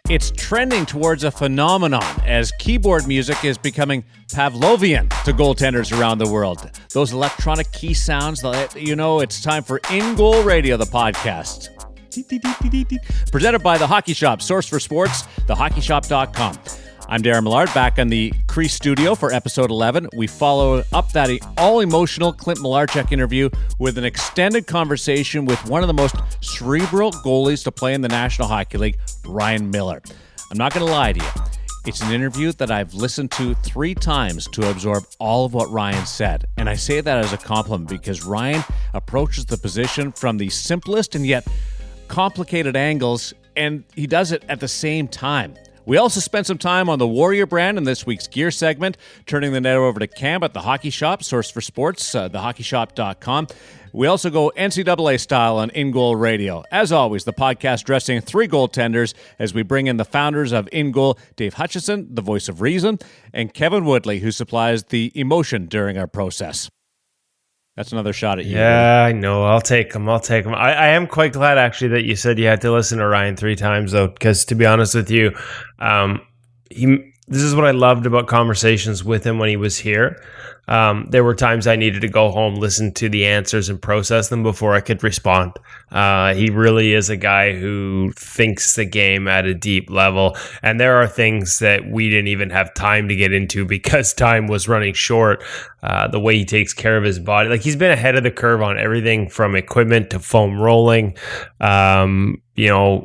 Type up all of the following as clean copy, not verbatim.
It's trending towards a phenomenon as keyboard music is becoming Pavlovian to goaltenders around the world. Those electronic key sounds, it's time for In Goal Radio, the podcast. Presented by The Hockey Shop, source for sports, thehockeyshop.com. I'm Darren Millard, back on the Crease studio for episode 11. We follow up that all-emotional Clint Malarchuk interview with an extended conversation with one of the most cerebral goalies to play in the National Hockey League, Ryan Miller. I'm not going to lie to you. It's an interview that I've listened to 3 times to absorb all of what Ryan said. And I say that as a compliment because Ryan approaches the position from the simplest and yet complicated angles, and he does it at the same time. We also spent some time on the Warrior brand in this week's gear segment, turning the net over to Cam at The Hockey Shop, source for sports, thehockeyshop.com. We also go NCAA style on In Goal Radio. As always, the podcast dressing 3 goaltenders as we bring in the founders of In Goal, Dave Hutchison, the voice of reason, and Kevin Woodley, who supplies the emotion during our process. That's another shot at you. Yeah, I know. I'll take them. I am quite glad, actually, that you said you had to listen to Ryan 3 times, though, because to be honest with you, this is what I loved about conversations with him when he was here. There were times I needed to go home, listen to the answers, and process them before I could respond. He really is a guy who thinks the game at a deep level, and there are things that we didn't even have time to get into because time was running short. The way he takes care of his body, like he's been ahead of the curve on everything from equipment to foam rolling.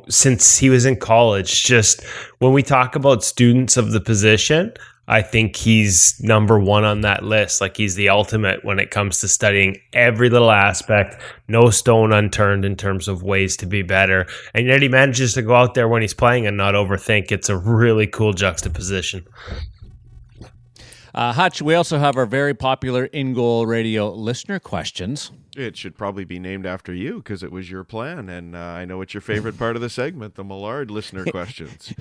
Since he was in college. Just when we talk about students of the position, I think he's number 1 on that list. Like he's the ultimate when it comes to studying every little aspect, no stone unturned in terms of ways to be better. And yet he manages to go out there when he's playing and not overthink. It's a really cool juxtaposition. Hutch, we also have our very popular In Goal Radio listener questions. It should probably be named after you because it was your plan, and I know it's your favorite part of the segment, the Millard listener questions.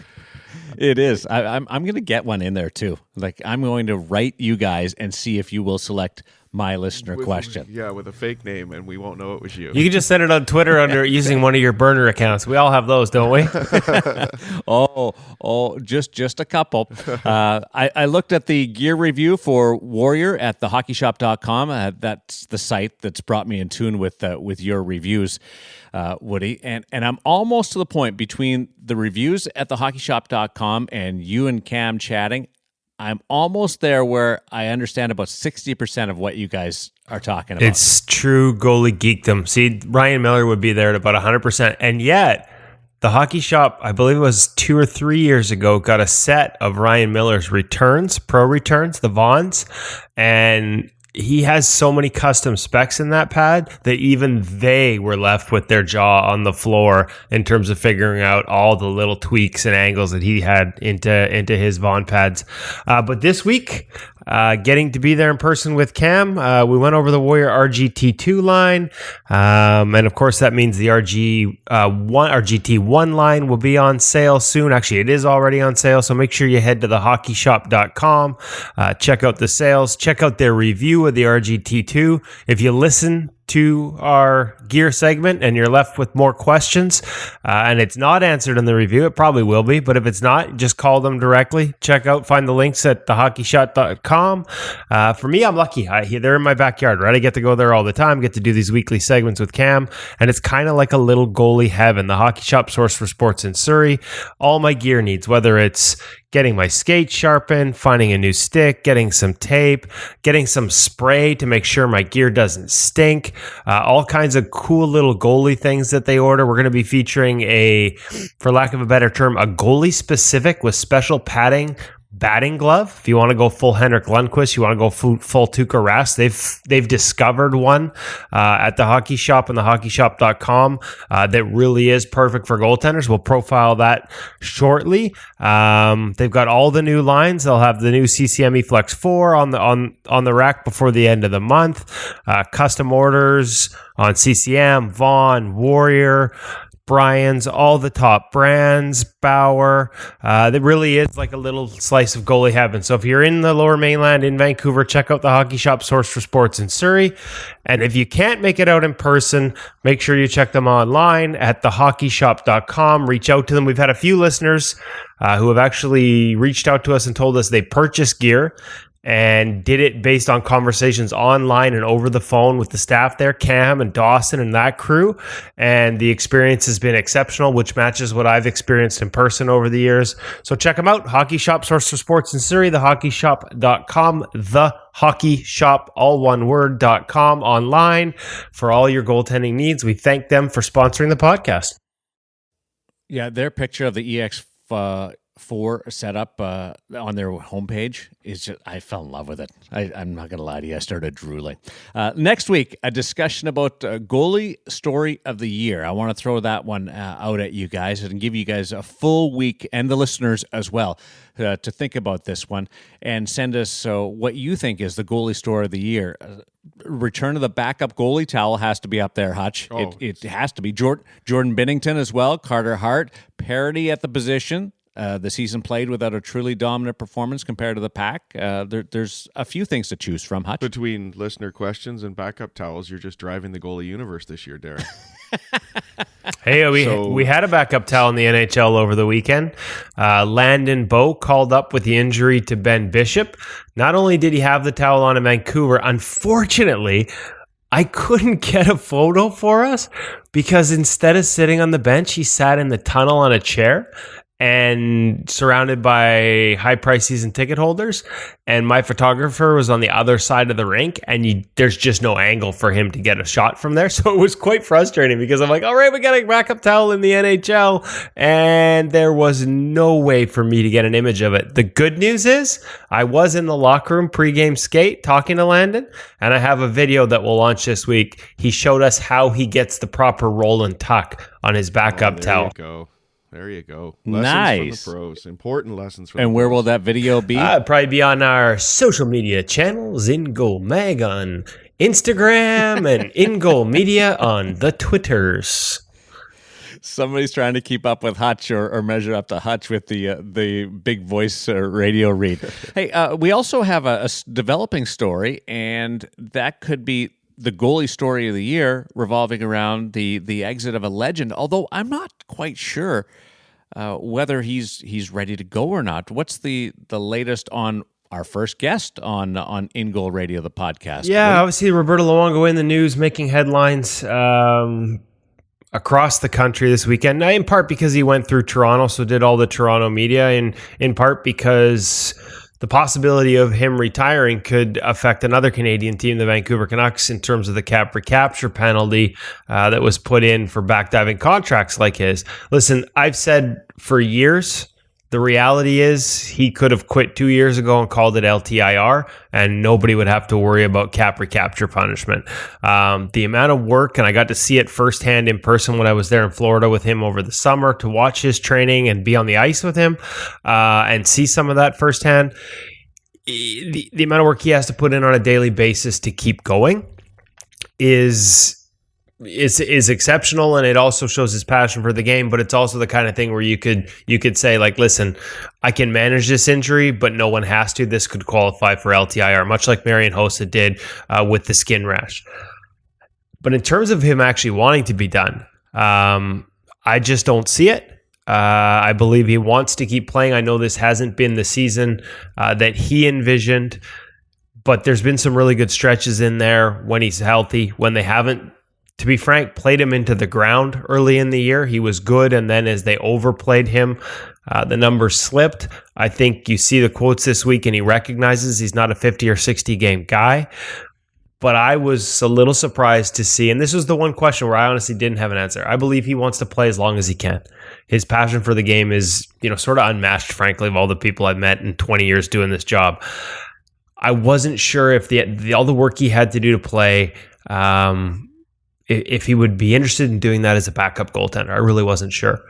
It is. I'm going to get one in there too. Like I'm going to write you guys and see if you will select my listener question. Yeah, with a fake name, and we won't know it was you. You can just send it on Twitter under using one of your burner accounts. We all have those, don't we? Just a couple. I looked at the gear review for Warrior at thehockeyshop.com. That's the site that's brought me in tune with your reviews, Woody. And I'm almost to the point between the reviews at thehockeyshop.com and you and Cam chatting. I'm almost there where I understand about 60% of what you guys are talking about. It's true goalie geekdom. See, Ryan Miller would be there at about 100%. And yet, the Hockey Shop, I believe it was 2 or 3 years ago, got a set of Ryan Miller's returns, pro returns, the Vons. And he has so many custom specs in that pad that even they were left with their jaw on the floor in terms of figuring out all the little tweaks and angles that he had into his Vaughn pads. But this week, getting to be there in person with Cam, we went over the Warrior RGT2 line. And of course, that means the RGT1 line will be on sale soon. Actually, it is already on sale. So make sure you head to thehockeyshop.com, check out the sales, check out their review of the RGT2. If you listen to our gear segment and you're left with more questions and it's not answered in the review, it probably will be, but if it's not, just call them directly. Find the links at thehockeyshot.com. For me, I'm lucky. They're in my backyard, right? I get to go there all the time, get to do these weekly segments with Cam, and it's kind of like a little goalie heaven. The Hockey Shop, source for sports in Surrey. All my gear needs, whether it's getting my skate sharpened, finding a new stick, getting some tape, getting some spray to make sure my gear doesn't stink, all kinds of cool little goalie things that they order. We're going to be featuring for lack of a better term, a goalie specific with special padding batting glove. If you want to go full Henrik Lundqvist, you want to go full Tuukka Rask, they've discovered one at the Hockey Shop and thehockeyshop.com that really is perfect for goaltenders. We'll profile that shortly. They've got all the new lines. They'll have the new CCME Flex 4 on the rack before the end of the month. Custom orders on CCM, Vaughn, Warrior, Brian's, all the top brands, Bauer. It really is like a little slice of goalie heaven. So if you're in the Lower Mainland in Vancouver, check out the Hockey Shop, source for sports in Surrey. And if you can't make it out in person, make sure you check them online at thehockeyshop.com. Reach out to them. We've had a few listeners who have actually reached out to us and told us they purchased gear and did it based on conversations online and over the phone with the staff there, Cam and Dawson and that crew. And the experience has been exceptional, which matches what I've experienced in person over the years. So check them out. Hockey Shop, source for sports in Surrey, thehockeyshop.com, the Hockey Shop, all one word.com, online for all your goaltending needs. We thank them for sponsoring the podcast. Yeah, their picture of the EX4 setup on their homepage is just, I fell in love with it. I'm not going to lie to you. I started drooling. Next week, a discussion about goalie story of the year. I want to throw that one out at you guys and give you guys a full week, and the listeners as well, to think about this one and send us what you think is the goalie story of the year. Return of the backup goalie towel has to be up there, Hutch. It has to be. Jordan Binnington as well, Carter Hart, parity at the position. The season played without a truly dominant performance compared to the pack. There's a few things to choose from, Hutch. Between listener questions and backup towels, you're just driving the goalie universe this year, Darren. Hey, we had a backup towel in the NHL over the weekend. Landon Bowe called up with the injury to Ben Bishop. Not only did he have the towel on in Vancouver, unfortunately, I couldn't get a photo for us because instead of sitting on the bench, he sat in the tunnel on a chair and surrounded by high-priced season ticket holders. And my photographer was on the other side of the rink, and there's just no angle for him to get a shot from there. So it was quite frustrating because I'm like, all right, we got a backup towel in the NHL, and there was no way for me to get an image of it. The good news is I was in the locker room pregame skate talking to Landon, and I have a video that we'll launch this week. He showed us how he gets the proper roll and tuck on his backup towel. There you go. Nice. From the pros. Important lessons from And where will that video be? It'll probably be on our social media channels, In Goal Mag on Instagram and In Goal Media on the Twitters. Somebody's trying to keep up with Hutch or measure up to Hutch with the big voice radio read. Hey, we also have a developing story, and that could be the goalie story of the year, revolving around the exit of a legend, although I'm not quite sure whether he's ready to go or not. What's the latest on our first guest on In Goal Radio, the podcast? Yeah, obviously Roberto Luongo in the news, making headlines across the country this weekend. Now, in part because he went through Toronto, so did all the Toronto media, and in part because the possibility of him retiring could affect another Canadian team, the Vancouver Canucks, in terms of the cap recapture penalty that was put in for backdiving contracts like his. Listen, I've said for years, the reality is he could have quit 2 years ago and called it LTIR, and nobody would have to worry about cap recapture punishment. The amount of work, and I got to see it firsthand in person when I was there in Florida with him over the summer to watch his training and be on the ice with him and see some of that firsthand. The amount of work he has to put in on a daily basis to keep going is exceptional, and it also shows his passion for the game. But it's also the kind of thing where you could say, like, listen, I can manage this injury, but no one has to. This could qualify for LTIR, much like Marian Hossa did with the skin rash. But in terms of him actually wanting to be done, I just don't see it. I believe he wants to keep playing. I know this hasn't been the season that he envisioned, but there's been some really good stretches in there when he's healthy, when they haven't, to be frank, played him into the ground early in the year. He was good, and then as they overplayed him, the numbers slipped. I think you see the quotes this week, and he recognizes he's not a 50 or 60 game guy. But I was a little surprised to see, and this was the one question where I honestly didn't have an answer. I believe he wants to play as long as he can. His passion for the game is, sort of unmatched, frankly, of all the people I've met in 20 years doing this job. I wasn't sure if all the work he had to do to play, if he would be interested in doing that as a backup goaltender. I really wasn't sure.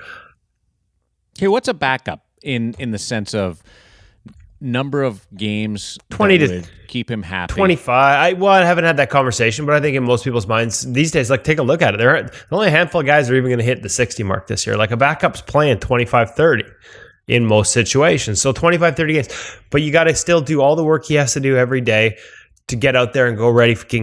Okay, what's a backup in the sense of number of games 20 that to would keep him happy? 25. I haven't had that conversation, but I think in most people's minds these days, like, take a look at it. There are only a handful of guys that are even going to hit the 60 mark this year. Like, a backup's playing 25, 30 in most situations. So 25, 30 games. But you got to still do all the work he has to do every day to get out there and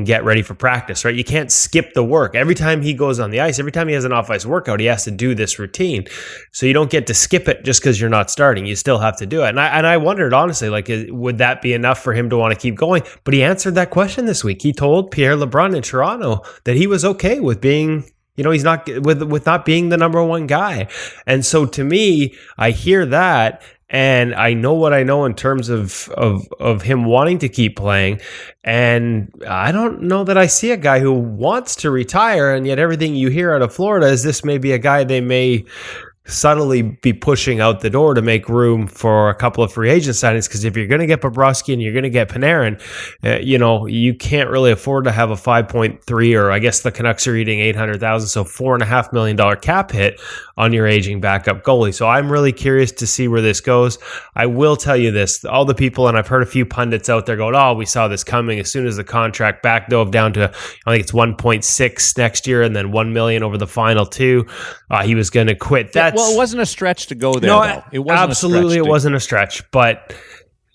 get ready for practice, right? You can't skip the work. Every time he goes on the ice, every time he has an off-ice workout, he has to do this routine. So you don't get to skip it just because you're not starting. You still have to do it. And I wondered, honestly, like, would that be enough for him to want to keep going? But he answered that question this week. He told Pierre LeBrun in Toronto that he was okay with being, he's not with not being the number one guy. And so to me, I hear that, and I know what I know in terms of him wanting to keep playing. And I don't know that I see a guy who wants to retire, and yet everything you hear out of Florida is this may be a guy they may subtly be pushing out the door to make room for a couple of free agent signings. Because if you're going to get Bobrovsky and you're going to get Panarin, you can't really afford to have a 5.3, or I guess the Canucks are eating $800,000, so $4.5 million cap hit on your aging backup goalie. So I'm really curious to see where this goes. I will tell you this, all the people, and I've heard a few pundits out there going, oh, we saw this coming as soon as the contract back dove down to, I think it's 1.6 next year and then 1 million over the final two. He was going to quit. Well, it wasn't a stretch to go there, no, though. It wasn't absolutely, it wasn't a stretch. But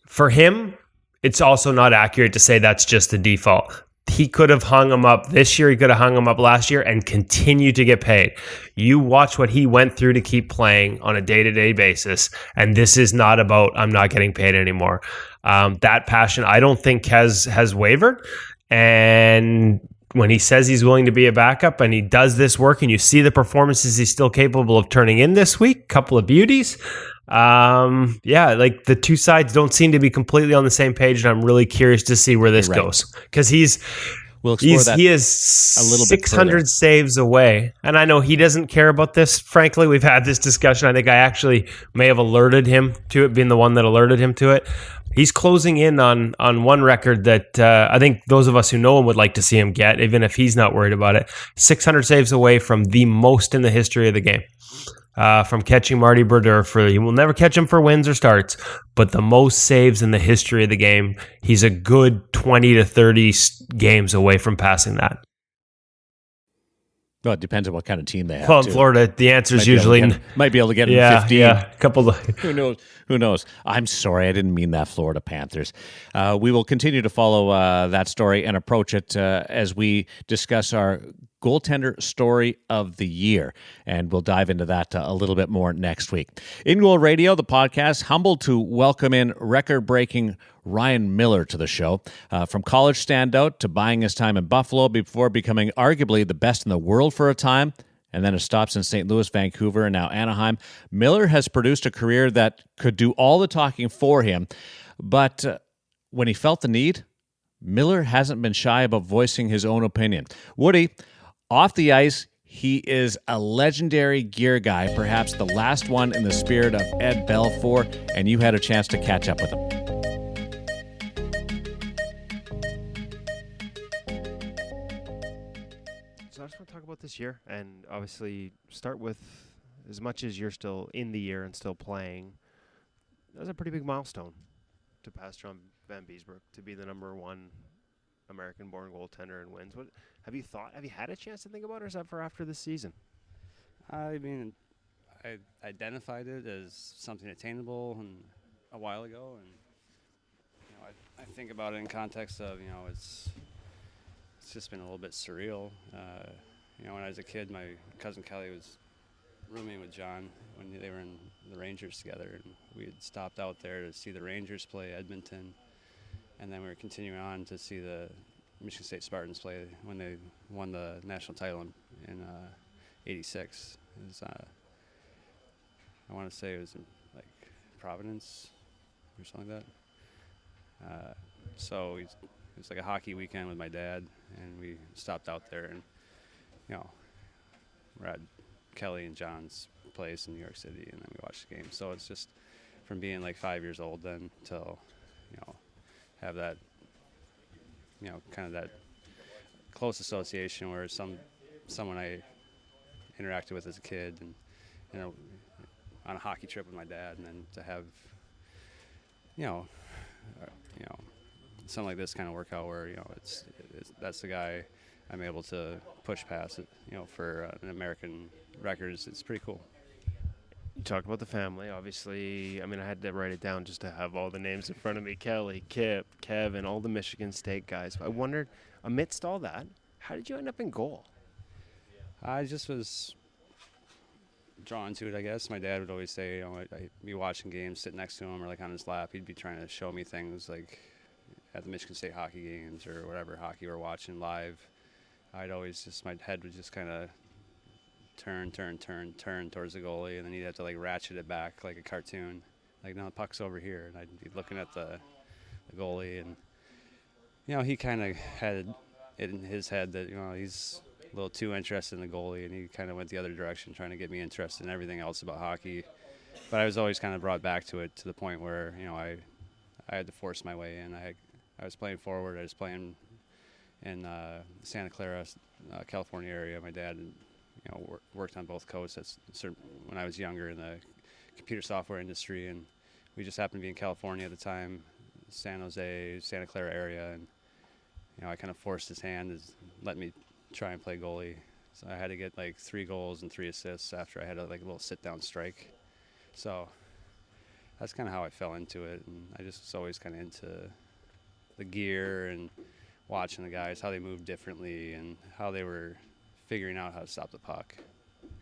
for him, it's also not accurate to say that's just the default. He could have hung him up this year. He could have hung him up last year and continue to get paid. You watch what he went through to keep playing on a day-to-day basis, and this is not about, I'm not getting paid anymore. That passion, I don't think has wavered. And when he says he's willing to be a backup and he does this work and you see the performances he's still capable of turning in this week, couple of beauties. Like, the two sides don't seem to be completely on the same page, and I'm really curious to see where this goes, because he is a little 600 saves away. And I know he doesn't care about this. Frankly, we've had this discussion. I think I actually may have alerted him to it, being the one that alerted him to it. He's closing in on one record that I think those of us who know him would like to see him get, even if he's not worried about it. 600 saves away from the most in the history of the game. From catching Marty Brodeur you will never catch him for wins or starts, but the most saves in the history of the game. He's a good 20 to 30 games away from passing that. Well, it depends on what kind of team they have. Well, in Florida, the answer is usually might be able to get him 15. Yeah, a couple of Who knows? I'm sorry, I didn't mean that, Florida Panthers. We will continue to follow that story and approach it as we discuss our goaltender story of the year, and we'll dive into that a little bit more next week. In Goal Radio, the podcast, humbled to welcome in record-breaking Ryan Miller to the show. From college standout to buying his time in Buffalo before becoming arguably the best in the world for a time, and then a stops in St. Louis, Vancouver, and now Anaheim, Miller has produced a career that could do all the talking for him. But when he felt the need, Miller hasn't been shy about voicing his own opinion. Woody, off the ice, he is a legendary gear guy, perhaps the last one in the spirit of Ed Belfour, and you had a chance to catch up with him. So I just want to talk about this year, and obviously start with, as much as you're still in the year and still playing, that was a pretty big milestone to pass John Van Beesbroek to be the number one American-born goaltender in wins. What have you had a chance to think about it, or is that for after this season? I mean, I identified it as something attainable a while ago, and I think about it in context of it's just been a little bit surreal. When I was a kid, my cousin Kelly was rooming with John when they were in the Rangers together, and we had stopped out there to see the Rangers play Edmonton. And then we were continuing on to see the Michigan State Spartans play when they won the national title in '86. I want to say it was in, like, Providence or something like that. So it was like a hockey weekend with my dad, and we stopped out there, and we're at Kelly and John's place in New York City, and then we watched the game. So it's just from being like 5 years old then till have that, kind of that close association where someone I interacted with as a kid, and on a hockey trip with my dad, and then to have you know, you know, something like this kind of work out where, you know, it's that's the guy I'm able to push past it, you know, for an American records. It's pretty cool. You talk about the family, obviously. I mean, I had to write it down just to have all the names in front of me. Kelly, Kip, Kevin, all the Michigan State guys. I wondered, amidst all that, how did you end up in goal? I just was drawn to it, I guess. My dad would always say, you know, I'd be watching games, sit next to him or like on his lap. He'd be trying to show me things like at the Michigan State hockey games or whatever hockey we're watching live. I'd always just, my head would just kind of turn towards the goalie, and then he'd have to like ratchet it back like a cartoon. Like, no, the puck's over here. And I'd be looking at the goalie, and, you know, he kind of had it in his head that, you know, he's a little too interested in the goalie, and he kind of went the other direction, trying to get me interested in everything else about hockey. But I was always kind of brought back to it to the point where, you know, I had to force my way in. I was playing forward. I was playing in Santa Clara, California area. My dad, you know, worked on both coasts. That's when I was younger in the computer software industry, and we just happened to be in California at the time, San Jose, Santa Clara area, and, you know, I kind of forced his hand to let me try and play goalie. So I had to get like 3 goals and 3 assists after I had a little sit-down strike. So that's kind of how I fell into it, and I just was always kind of into the gear and watching the guys, how they moved differently and how they were figuring out how to stop the puck.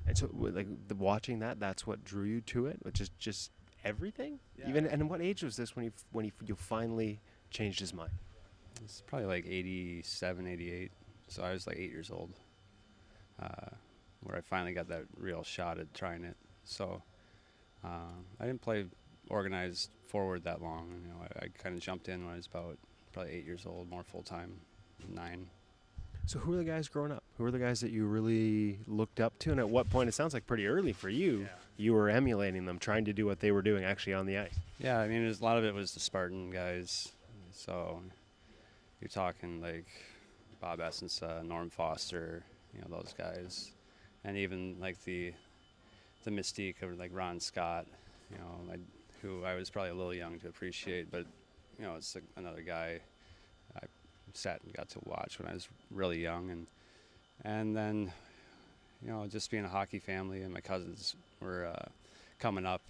And so, like, watching that's what drew you to it, which is just everything? Yeah. Even, and what age was this when you finally changed his mind? It's probably like 87, 88. So I was like 8 years old, where I finally got that real shot at trying it. So I didn't play organized forward that long. You know, I kind of jumped in when I was about probably 8 years old, more full time, 9. So who were the guys growing up? Who were the guys that you really looked up to? And at what point, it sounds like pretty early for you, you were emulating them, trying to do what they were doing actually on the ice. Yeah, I mean, a lot of it was the Spartan guys. So you're talking like Bob Essence, Norm Foster, you know, those guys. And even like the mystique of like Ron Scott, you know, who I was probably a little young to appreciate, but, you know, it's like another guy I sat and got to watch when I was really young. And then, you know, just being a hockey family, and my cousins were coming up,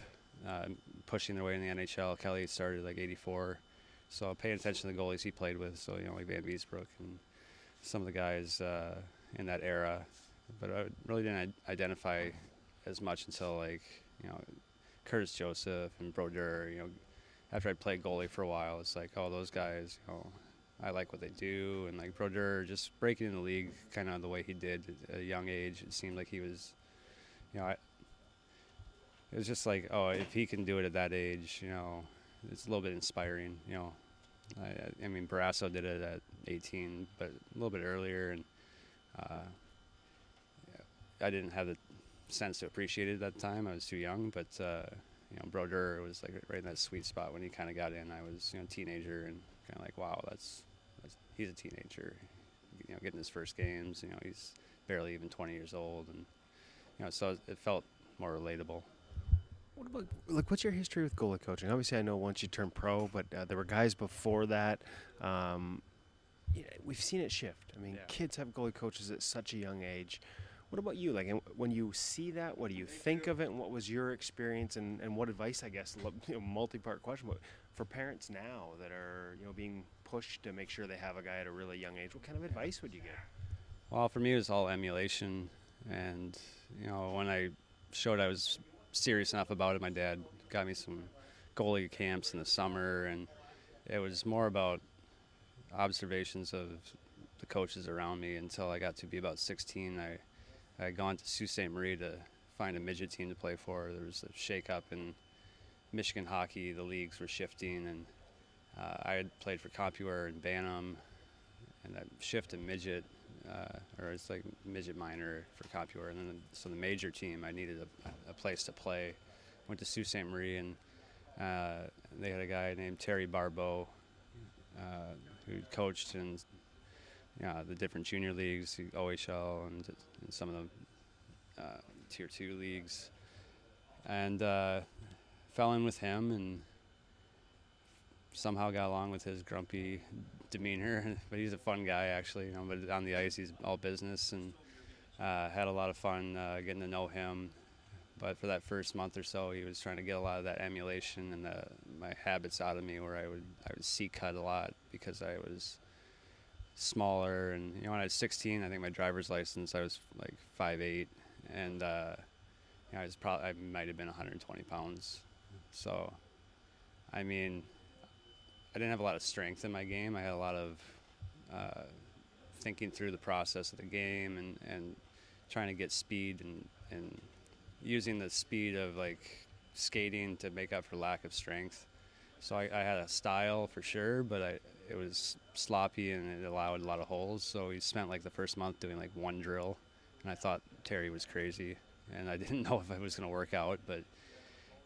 pushing their way in the NHL. Kelly started like 84, so paying attention to the goalies he played with, so, you know, like Van Beesbrook and some of the guys in that era. But I really didn't identify as much until, like, you know, Curtis Joseph and Brodeur. You know, after I played goalie for a while, it's like, oh, those guys, you know, I like what they do. And like Brodeur just breaking in the league kind of the way he did at a young age, it seemed like he was, you know, it was just like, oh, if he can do it at that age, you know, it's a little bit inspiring, you know. I mean, Barrasso did it at 18, but a little bit earlier, and I didn't have the sense to appreciate it at that time. I was too young, but you know, Brodeur was like right in that sweet spot when he kind of got in. I was, you know, a teenager, and kind of like, wow, he's a teenager, you know, getting his first games. You know, he's barely even 20 years old, and, you know, so it felt more relatable. What about, like, what's your history with goalie coaching? Obviously, I know once you turn pro, but there were guys before that. You know, we've seen it shift. I mean, kids have goalie coaches at such a young age. What about you? Like, when you see that, what do you think of it, and what was your experience, and what advice, I guess, you know, multi-part question, but for parents now that are, you know, being pushed to make sure they have a guy at a really young age, what kind of advice would you give? Well, for me, it was all emulation, and, you know, when I showed I was serious enough about it, my dad got me some goalie camps in the summer, and it was more about observations of the coaches around me until I got to be about 16. I had gone to Sault Ste. Marie to find a midget team to play for. There was a shake-up in Michigan hockey. The leagues were shifting, and I had played for Compuware and Bantam, and that shift to midget, or it's like midget minor for Compuware. And then so the major team, I needed a place to play. Went to Sault Ste. Marie, and they had a guy named Terry Barbeau who coached in the different junior leagues, OHL, and some of the Tier 2 leagues. And fell in with him and somehow got along with his grumpy demeanor, but he's a fun guy actually. But on the ice, he's all business, and had a lot of fun getting to know him. But for that first month or so, he was trying to get a lot of that emulation and my habits out of me, where I would C-cut a lot because I was smaller. And when I was 16, I think my driver's license, I was like 5'8", and I might have been 120 pounds. So, I mean, I didn't have a lot of strength in my game. I had a lot of thinking through the process of the game and trying to get speed and using the speed of like skating to make up for lack of strength. So I had a style for sure, but it was sloppy and it allowed a lot of holes. So we spent like the first month doing like one drill, and I thought Terry was crazy, and I didn't know if I was going to work out, but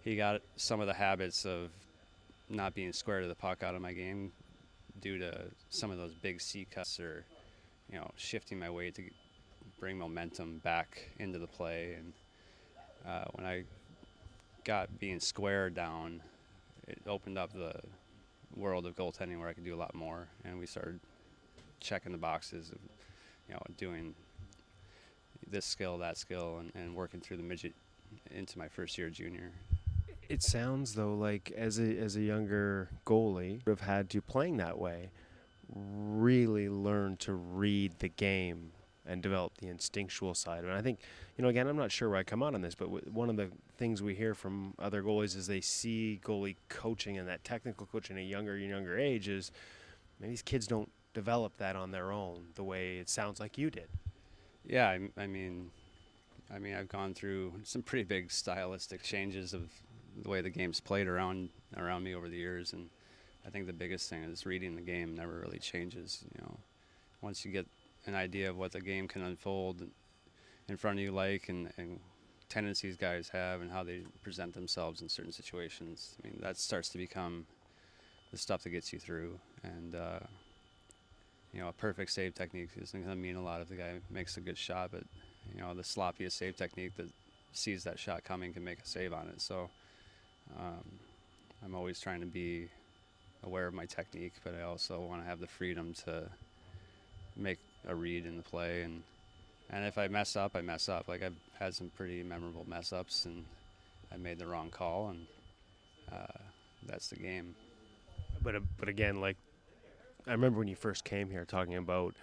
he got some of the habits of not being square to the puck out of my game due to some of those big C-cuts or, shifting my weight to bring momentum back into the play. And when I got being square down, it opened up the world of goaltending where I could do a lot more, and we started checking the boxes of, doing this skill, that skill, and working through the midget into my first year junior. It sounds though like as a younger goalie, would have had to, playing that way, really learn to read the game and develop the instinctual side. And I think, again, I'm not sure where I come out on this, but one of the things we hear from other goalies is they see goalie coaching and that technical coaching at a younger age is maybe these kids don't develop that on their own the way it sounds like you did. Yeah, I mean, I've gone through some pretty big stylistic changes of the way the game's played around me over the years, and I think the biggest thing is reading the game never really changes. Once you get an idea of what the game can unfold in front of you and tendencies guys have and how they present themselves in certain situations, I mean, that starts to become the stuff that gets you through. And a perfect save technique isn't going to mean a lot if the guy makes a good shot, but the sloppiest save technique that sees that shot coming can make a save on it. So I'm always trying to be aware of my technique, but I also want to have the freedom to make a read in the play, and if I mess up, I mess up. Like, I've had some pretty memorable mess ups, and I made the wrong call, and that's the game. But again, like, I remember when you first came here talking about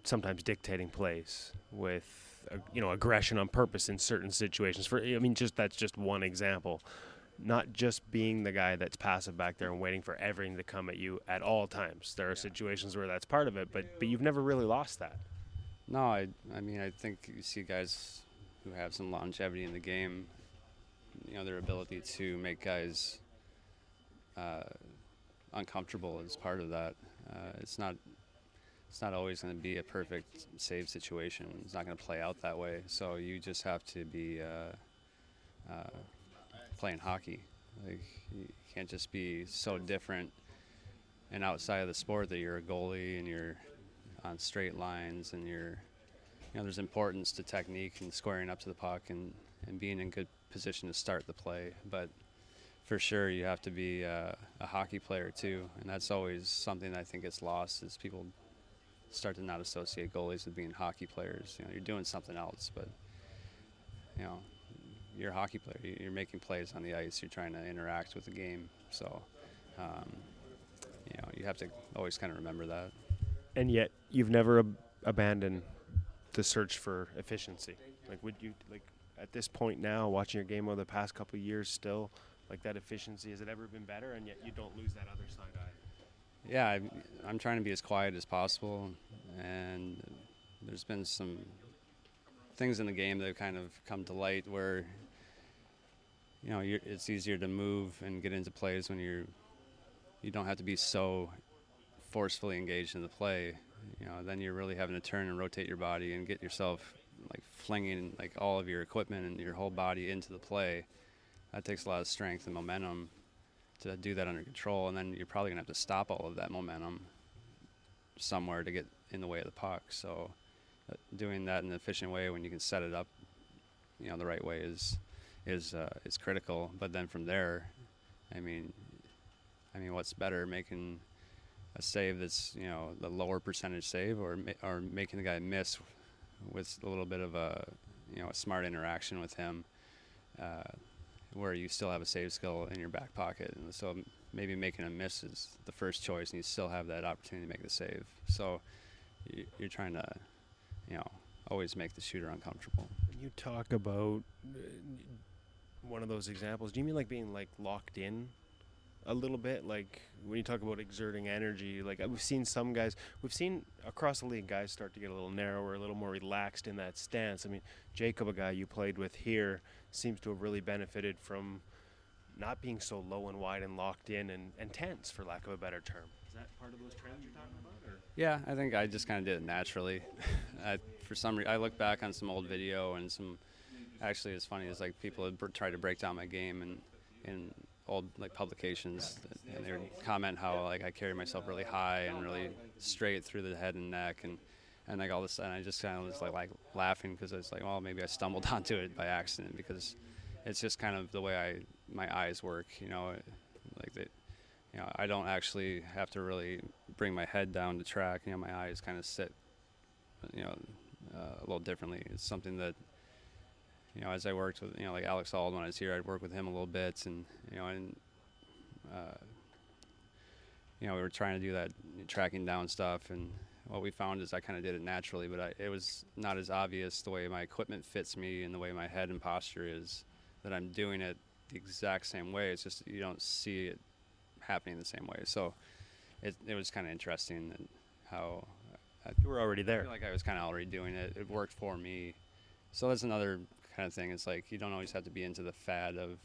sometimes dictating plays with aggression on purpose in certain situations. That's just one example. Not just being the guy that's passive back there and waiting for everything to come at you at all times. There are situations where that's part of it, but you've never really lost that. No, I think you see guys who have some longevity in the game, their ability to make guys uncomfortable is part of that. It's not always going to be a perfect save situation. It's not going to play out that way. So you just have to be playing hockey. Like, you can't just be so different and outside of the sport that you're a goalie and you're on straight lines and there's importance to technique and squaring up to the puck and being in good position to start the play. But for sure, you have to be a hockey player too, and that's always something that I think gets lost is people start to not associate goalies with being hockey players. You're doing something else, but you're a hockey player. You're making plays on the ice. You're trying to interact with the game. So, you have to always kind of remember that. And yet, you've never abandoned the search for efficiency. Like, would you, like, at this point now, watching your game over the past couple of years still, like, that efficiency, has it ever been better? And yet you don't lose that other side eye. Yeah, I'm trying to be as quiet as possible. And there's been some things in the game that have kind of come to light where it's easier to move and get into plays when you don't have to be so forcefully engaged in the play. Then you're really having to turn and rotate your body and get yourself like flinging like all of your equipment and your whole body into the play. That takes a lot of strength and momentum to do that under control, and then you're probably gonna have to stop all of that momentum somewhere to get in the way of the puck. So doing that in an efficient way when you can set it up the right way is critical. But then from there, I mean I mean, what's better, making a save that's, you know, the lower percentage save, or making the guy miss with a little bit of a, you know, a smart interaction with him, where you still have a save skill in your back pocket. And so maybe making a miss is the first choice, and you still have that opportunity to make the save. So you're trying to, you know, always make the shooter uncomfortable. When you talk about one of those examples, do you mean like being like locked in a little bit? Like when you talk about exerting energy, like we've seen across the league guys start to get a little narrower, a little more relaxed in that stance. I mean, Jacob, a guy you played with here, seems to have really benefited from not being so low and wide and locked in and tense, for lack of a better term. Is that part of those trends you're talking about? Or? Yeah, I think I just kind of did it naturally. For some reason, I look back on some old video and actually it's funny, it's like people had tried to break down my game in old like publications, and they would comment how like I carry myself really high and really straight through the head and neck, and like all this, and I just kind of was like laughing, because it's like, well, maybe I stumbled onto it by accident, because it's just kind of the way my eyes work, you know, like they, you know, I don't actually have to really bring my head down to track, you know, my eyes kind of sit, you know, a little differently. It's something that, you know, as I worked with, you know, like Alex Ald when I was here, I'd work with him a little bit, and, you know, you know, we were trying to do that tracking down stuff, and what we found is I kind of did it naturally, but it was not as obvious the way my equipment fits me and the way my head and posture is, that I'm doing it the exact same way. It's just you don't see it happening the same way. So it was kind of interesting that how you were already there. I feel like I was kind of already doing it. It worked for me. So that's another kind of thing. It's like you don't always have to be into the fad of,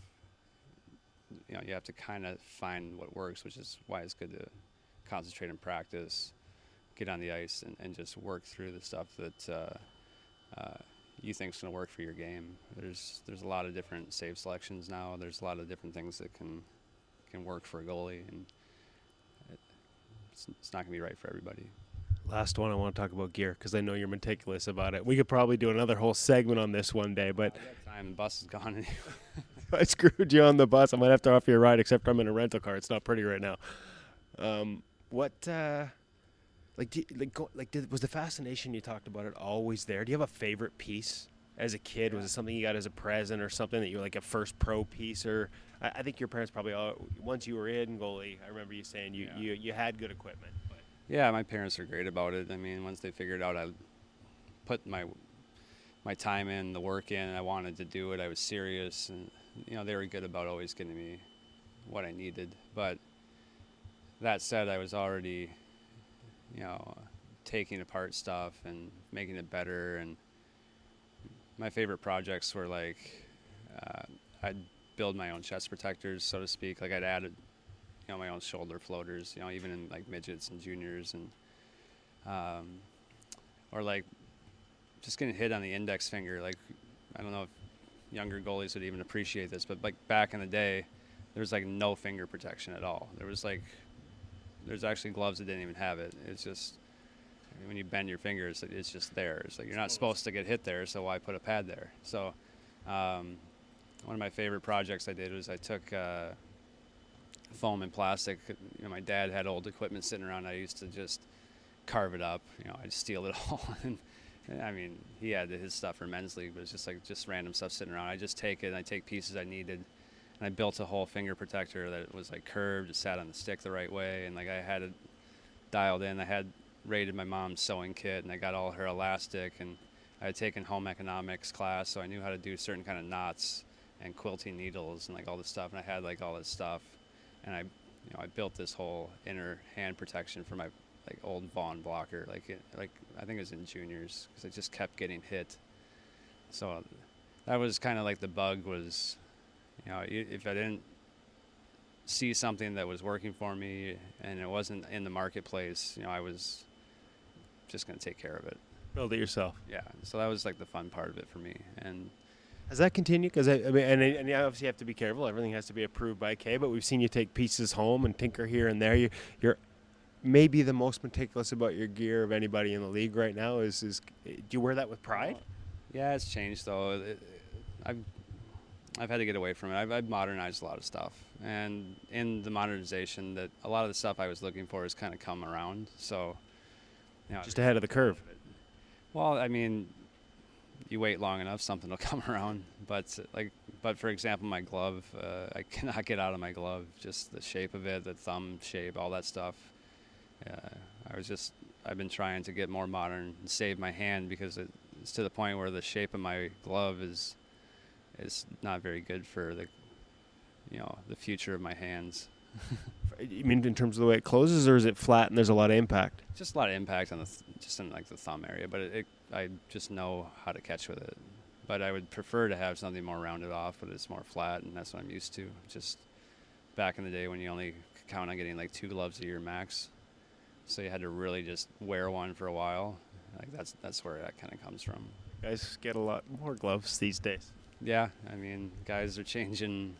you know, you have to kind of find what works, which is why it's good to concentrate and practice, get on the ice, and just work through the stuff that you think is going to work for your game. There's a lot of different save selections now. There's a lot of different things that can work for a goalie, and it's not going to be right for everybody. Last one, I want to talk about gear, because I know you're meticulous about it. We could probably do another whole segment on this one day, but time, the bus is gone. I screwed you on the bus. I might have to offer you a ride, except I'm in a rental car. It's not pretty right now. Was the fascination you talked about it always there? Do you have a favorite piece as a kid? Was it something you got as a present, or something that you were like a first pro piece? Or I think your parents probably once you were in goalie, I remember you saying you had good equipment. But. Yeah, my parents are great about it. I mean, once they figured out I put my time in, the work in, and I wanted to do it, I was serious, and you know, they were good about always getting me what I needed. But that said, I was already, you know, taking apart stuff and making it better. And my favorite projects were like, I'd build my own chest protectors, so to speak. Like I'd added, you know, my own shoulder floaters, you know, even in like midgets and juniors, and or like just getting hit on the index finger. Like, I don't know if younger goalies would even appreciate this, but like back in the day, there was like no finger protection at all. There's actually gloves that didn't even have it. It's just, I mean, when you bend your fingers, it's just there. It's like you're not supposed to get hit there, so why put a pad there? So one of my favorite projects I did was I took foam and plastic. You know, my dad had old equipment sitting around. I used to just carve it up. You know, I'd steal it all. And I mean, he had his stuff for men's league, but it's just like just random stuff sitting around. I just take it and I take pieces I needed, and I built a whole finger protector that was like curved, it sat on the stick the right way, and like I had it dialed in. I had raided my mom's sewing kit, and I got all her elastic, and I had taken home economics class, so I knew how to do certain kind of knots and quilting needles and like all this stuff, and I had like all this stuff, and I built this whole inner hand protection for my like old Vaughn blocker, like I think it was in juniors, because I just kept getting hit. So that was kind of like the bug was, you know, if I didn't see something that was working for me and it wasn't in the marketplace, you know, I was just going to take care of it. Build it yourself. Yeah. So that was like the fun part of it for me. And has that continued? Because I mean, and you obviously have to be careful. Everything has to be approved by K. But we've seen you take pieces home and tinker here and there. You're maybe the most meticulous about your gear of anybody in the league right now. Do you wear that with pride? Yeah, it's changed though. I've had to get away from it. I've modernized a lot of stuff, and in the modernization, that a lot of the stuff I was looking for has kind of come around. So, Just ahead of the curve. Well, I mean, you wait long enough, something will come around. But for example, my glove, I cannot get out of my glove. Just the shape of it, the thumb shape, all that stuff. I've been trying to get more modern and save my hand, because it's to the point where the shape of my glove is not very good for the future of my hands. You mean in terms of the way it closes, or is it flat and there's a lot of impact? Just a lot of impact on just in like the thumb area, but I just know how to catch with it. But I would prefer to have something more rounded off, but it's more flat, and that's what I'm used to. Just back in the day when you only count on getting like 2 gloves a year max, so you had to really just wear one for a while. Like that's where that kind of comes from. Guys get a lot more gloves these days. Yeah, I mean, guys are changing,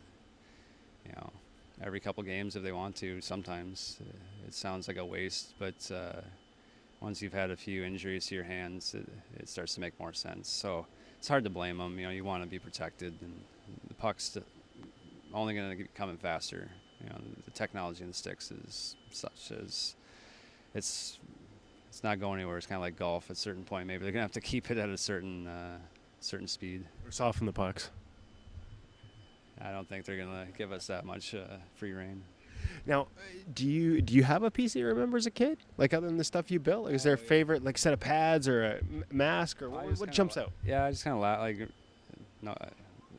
every couple games if they want to. Sometimes it sounds like a waste, but once you've had a few injuries to your hands, it starts to make more sense. So it's hard to blame them. You want to be protected, and the puck's only going to keep coming faster. The technology in the sticks is such as it's not going anywhere. It's kind of like golf. At a certain point, maybe they're going to have to keep it at a certain speed. Or soften the pucks. I don't think they're going to give us that much free reign. Now, do you have a piece that you remember as a kid? Like, other than the stuff you built? Like, is there a favorite, like, set of pads or a mask, or what jumps out? Yeah, I just kind of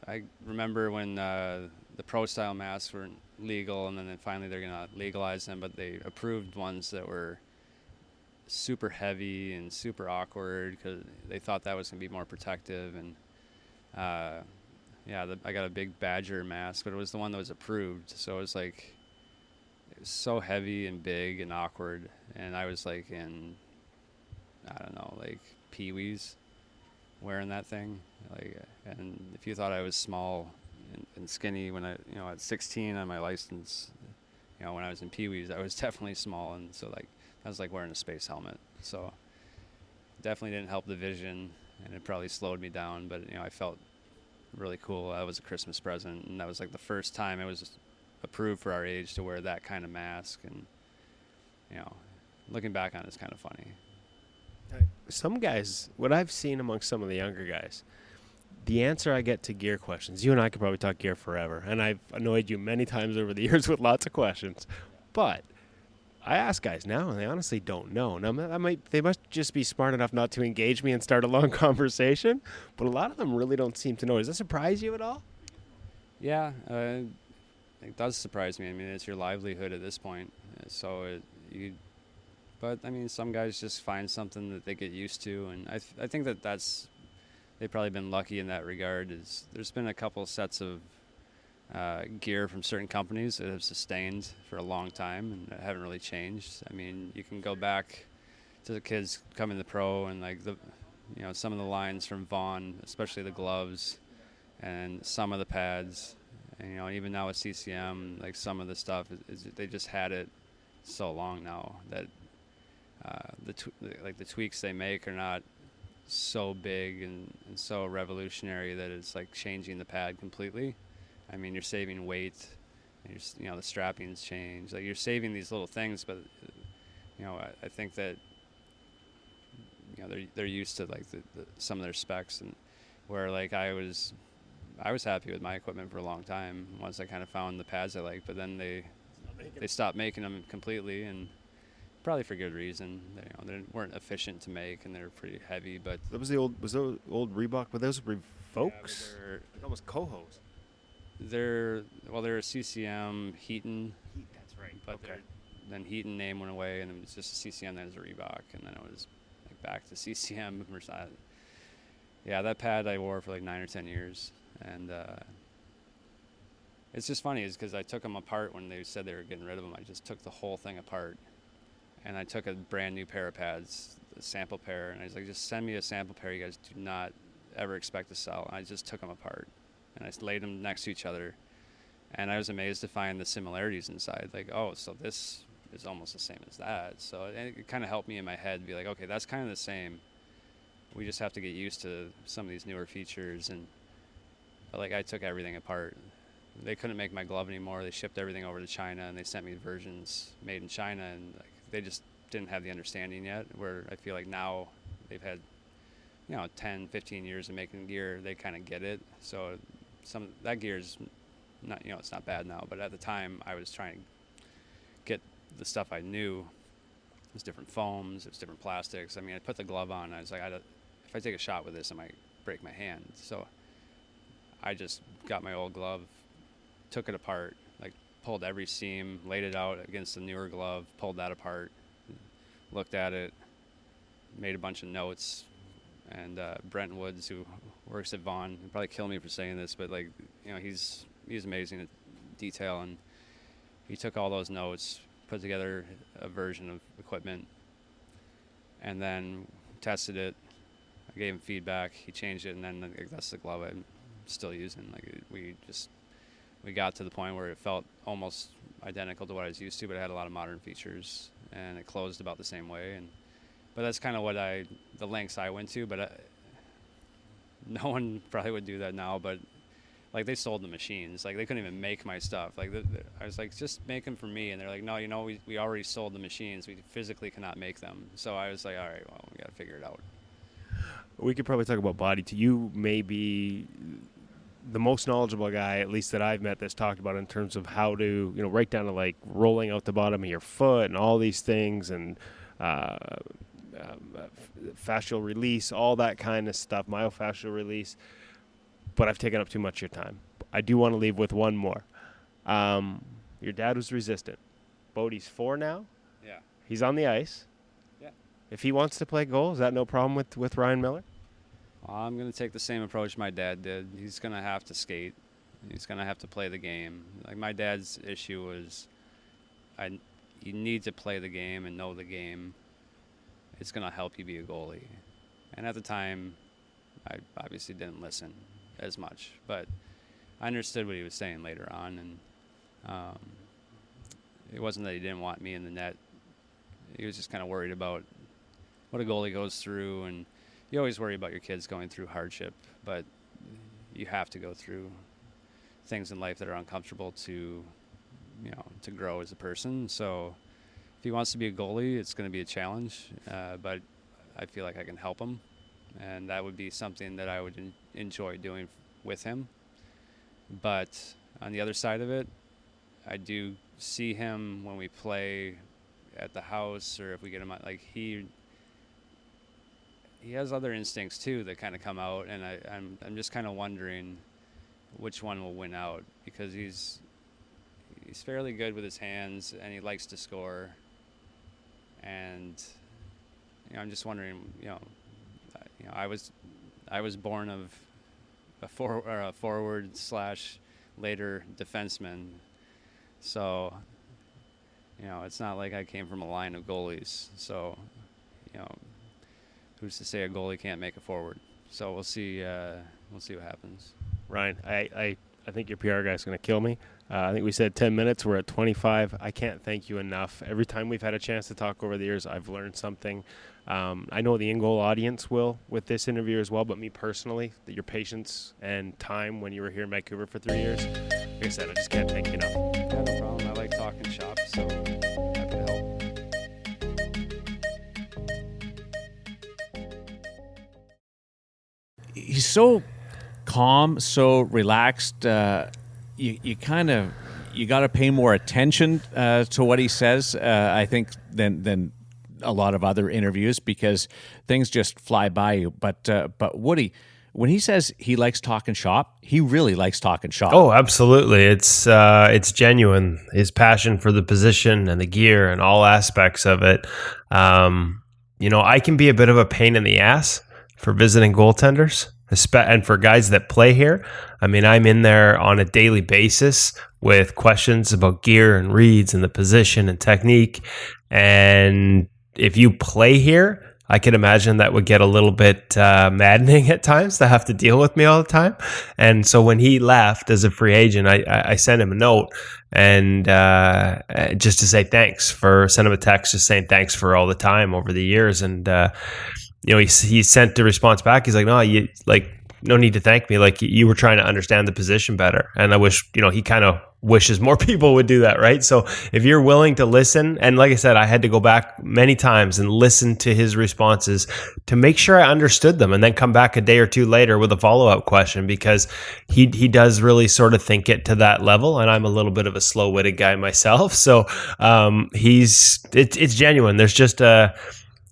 I remember when the pro style masks weren't legal, and then finally they're going to legalize them, but they approved ones that were super heavy and super awkward because they thought that was going to be more protective. And I got a big Badger mask, but it was the one that was approved, so it was so heavy and big and awkward, and I was like in, I don't know, like Pee-wees wearing that thing. And if you thought I was small and skinny when I, at 16 on my license, when I was in Pee-wees, I was definitely small, and so I was like wearing a space helmet. So definitely didn't help the vision, and it probably slowed me down, but I felt really cool. That was a Christmas present, and that was like the first time it was approved for our age to wear that kind of mask. And looking back on it's kind of funny. Some guys, what I've seen amongst some of the younger guys, the answer I get to gear questions, you and I could probably talk gear forever, and I've annoyed you many times over the years with lots of questions, but I ask guys now, and they honestly don't know. Now, they must just be smart enough not to engage me and start a long conversation, but a lot of them really don't seem to know. Does that surprise you at all? Yeah, it does surprise me. I mean, it's your livelihood at this point. But I mean, some guys just find something that they get used to, and I think they've probably been lucky in that regard. There's been a couple sets of gear from certain companies that have sustained for a long time and that haven't really changed. I mean, you can go back to the kids coming to the pro, and some of the lines from Vaughn, especially the gloves and some of the pads, and even now with CCM, like some of the stuff they just had it so long now that the tweaks they make are not so big and so revolutionary that it's like changing the pad completely. I mean, you're saving weight, and the strappings change. Like, you're saving these little things, but I think that they're used to like the some of their specs, and where like I was happy with my equipment for a long time once I kind of found the pads I liked, but then they stopped making them completely, and probably for good reason. They weren't efficient to make, and they're pretty heavy. But that was the old Reebok, but those were Vokes? They're almost Cohos. They're a CCM Heaton. That's right. But then Heaton name went away, and it was just a CCM. Then it was a Reebok, and then it was like back to CCM. Yeah, that pad I wore for like 9 or 10 years, and it's just funny, is because I took them apart when they said they were getting rid of them. I just took the whole thing apart, and I took a brand new pair of pads, a sample pair, and I was like, just send me a sample pair you guys do not ever expect to sell. And I just took them apart, and I laid them next to each other, and I was amazed to find the similarities inside. Like, oh, so this is almost the same as that. So it kind of helped me in my head be like, okay, that's kind of the same. We just have to get used to some of these newer features, and But like I took everything apart. They couldn't make my glove anymore. They shipped everything over to China, and they sent me versions made in China, and like, they just didn't have the understanding yet. Where I feel like now they've had 10, 15 years of making gear, they kind of get it. So some that gear is not, it's not bad now, but at the time I was trying to get the stuff I knew. It was different foams, it was different plastics. I mean, I put the glove on, I was like, if I take a shot with this, I might break my hand. So I just got my old glove, took it apart, like pulled every seam, laid it out against the newer glove, pulled that apart, looked at it, made a bunch of notes. And Brent Woods, who works at Vaughn, he'll probably kill me for saying this, but like, he's amazing at detail, and he took all those notes, put together a version of equipment, and then tested it. I gave him feedback. He changed it, and then that's the glove I'm still using. Like we got to the point where it felt almost identical to what I was used to, but it had a lot of modern features, and it closed about the same way. But that's kind of the lengths I went to, but no one probably would do that now, but like they sold the machines. Like they couldn't even make my stuff. Like I was like, just make them for me. And they're like, no, we already sold the machines. We physically cannot make them. So I was like, all right, well, we got to figure it out. We could probably talk about body too. You may be the most knowledgeable guy, at least that I've met, that's talked about in terms of how to, right down to like rolling out the bottom of your foot and all these things, and fascial release, all that kind of stuff, myofascial release. But I've taken up too much of your time. I do want to leave with one more. Your dad was resistant. Bodie's 4 now. Yeah. He's on the ice. Yeah. If he wants to play goal, is that no problem with Ryan Miller? I'm going to take the same approach my dad did. He's going to have to skate. He's going to have to play the game. Like my dad's issue was, you need to play the game and know the game. It's going to help you be a goalie. And at the time, I obviously didn't listen as much, but I understood what he was saying later on. And it wasn't that he didn't want me in the net. He was just kind of worried about what a goalie goes through. And you always worry about your kids going through hardship, but you have to go through things in life that are uncomfortable to grow as a person. So if he wants to be a goalie, it's going to be a challenge, but I feel like I can help him, and that would be something that I would enjoy doing with him. But on the other side of it, I do see him when we play at the house, or if we get him out, like he has other instincts too that kind of come out, and I'm just kind of wondering which one will win out, because he's fairly good with his hands and he likes to score. And I'm just wondering, I was born of a forward slash later defenseman, so it's not like I came from a line of goalies. So who's to say a goalie can't make a forward? So we'll see what happens. Ryan, I think your PR guy's going to kill me. I think we said 10 minutes. We're at 25. I can't thank you enough. Every time we've had a chance to talk over the years, I've learned something. I know the in-goal audience will with this interview as well, but me personally, your patience and time when you were here in Vancouver for 3 years, like I said, I just can't thank you enough. Yeah, no problem. I like talking shop, so happy to help. He's so calm, so relaxed. You got to pay more attention to what he says, I think, than a lot of other interviews, because things just fly by you. But Woody, when he says he likes talking shop, he really likes talking shop. Oh, absolutely. It's genuine. His passion for the position and the gear and all aspects of it. I can be a bit of a pain in the ass for visiting goaltenders, and for guys that play here. I mean, I'm in there on a daily basis with questions about gear and reads and the position and technique. And if you play here, I can imagine that would get a little bit maddening at times to have to deal with me all the time. And so when he left as a free agent, I sent him a note and just to say thanks, sent him a text just saying thanks for all the time over the years. And he sent the response back. He's like, no, no need to thank me. Like, you were trying to understand the position better. And I wish, he kind of wishes more people would do that, right? So if you're willing to listen, and like I said, I had to go back many times and listen to his responses to make sure I understood them, and then come back a day or two later with a follow-up question, because he does really sort of think it to that level, and I'm a little bit of a slow-witted guy myself. So it's genuine. There's just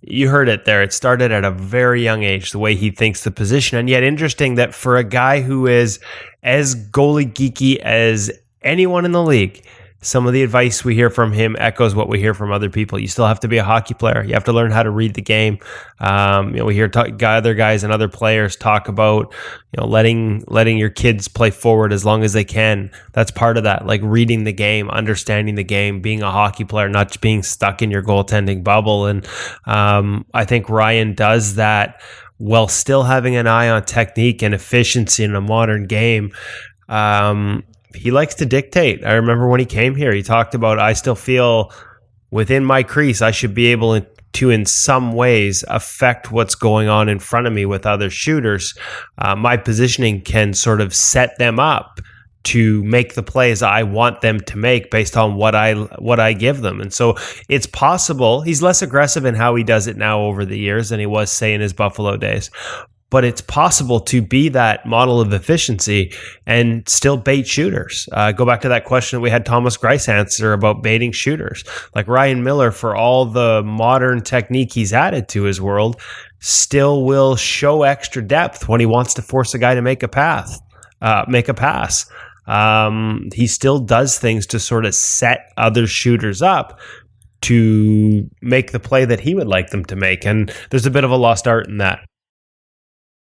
you heard it there. It started at a very young age, the way he thinks the position. And yet interesting that for a guy who is as goalie geeky as anyone in the league, some of the advice we hear from him echoes what we hear from other people. You still have to be a hockey player. You have to learn how to read the game. We hear other guys and other players talk about, letting your kids play forward as long as they can. That's part of that, like reading the game, understanding the game, being a hockey player, not just being stuck in your goaltending bubble. And I think Ryan does that while still having an eye on technique and efficiency in a modern game. He likes to dictate. I remember when he came here, he talked about, I still feel within my crease, I should be able to, in some ways, affect what's going on in front of me with other shooters. My positioning can sort of set them up to make the plays I want them to make based on what I give them. And so it's possible. He's less aggressive in how he does it now over the years than he was, say, in his Buffalo days. But it's possible to be that model of efficiency and still bait shooters. Go back to that question that we had Thomas Greiss answer about baiting shooters. Like Ryan Miller, for all the modern technique he's added to his world, still will show extra depth when he wants to force a guy to make a pass. He still does things to sort of set other shooters up to make the play that he would like them to make. And there's a bit of a lost art in that.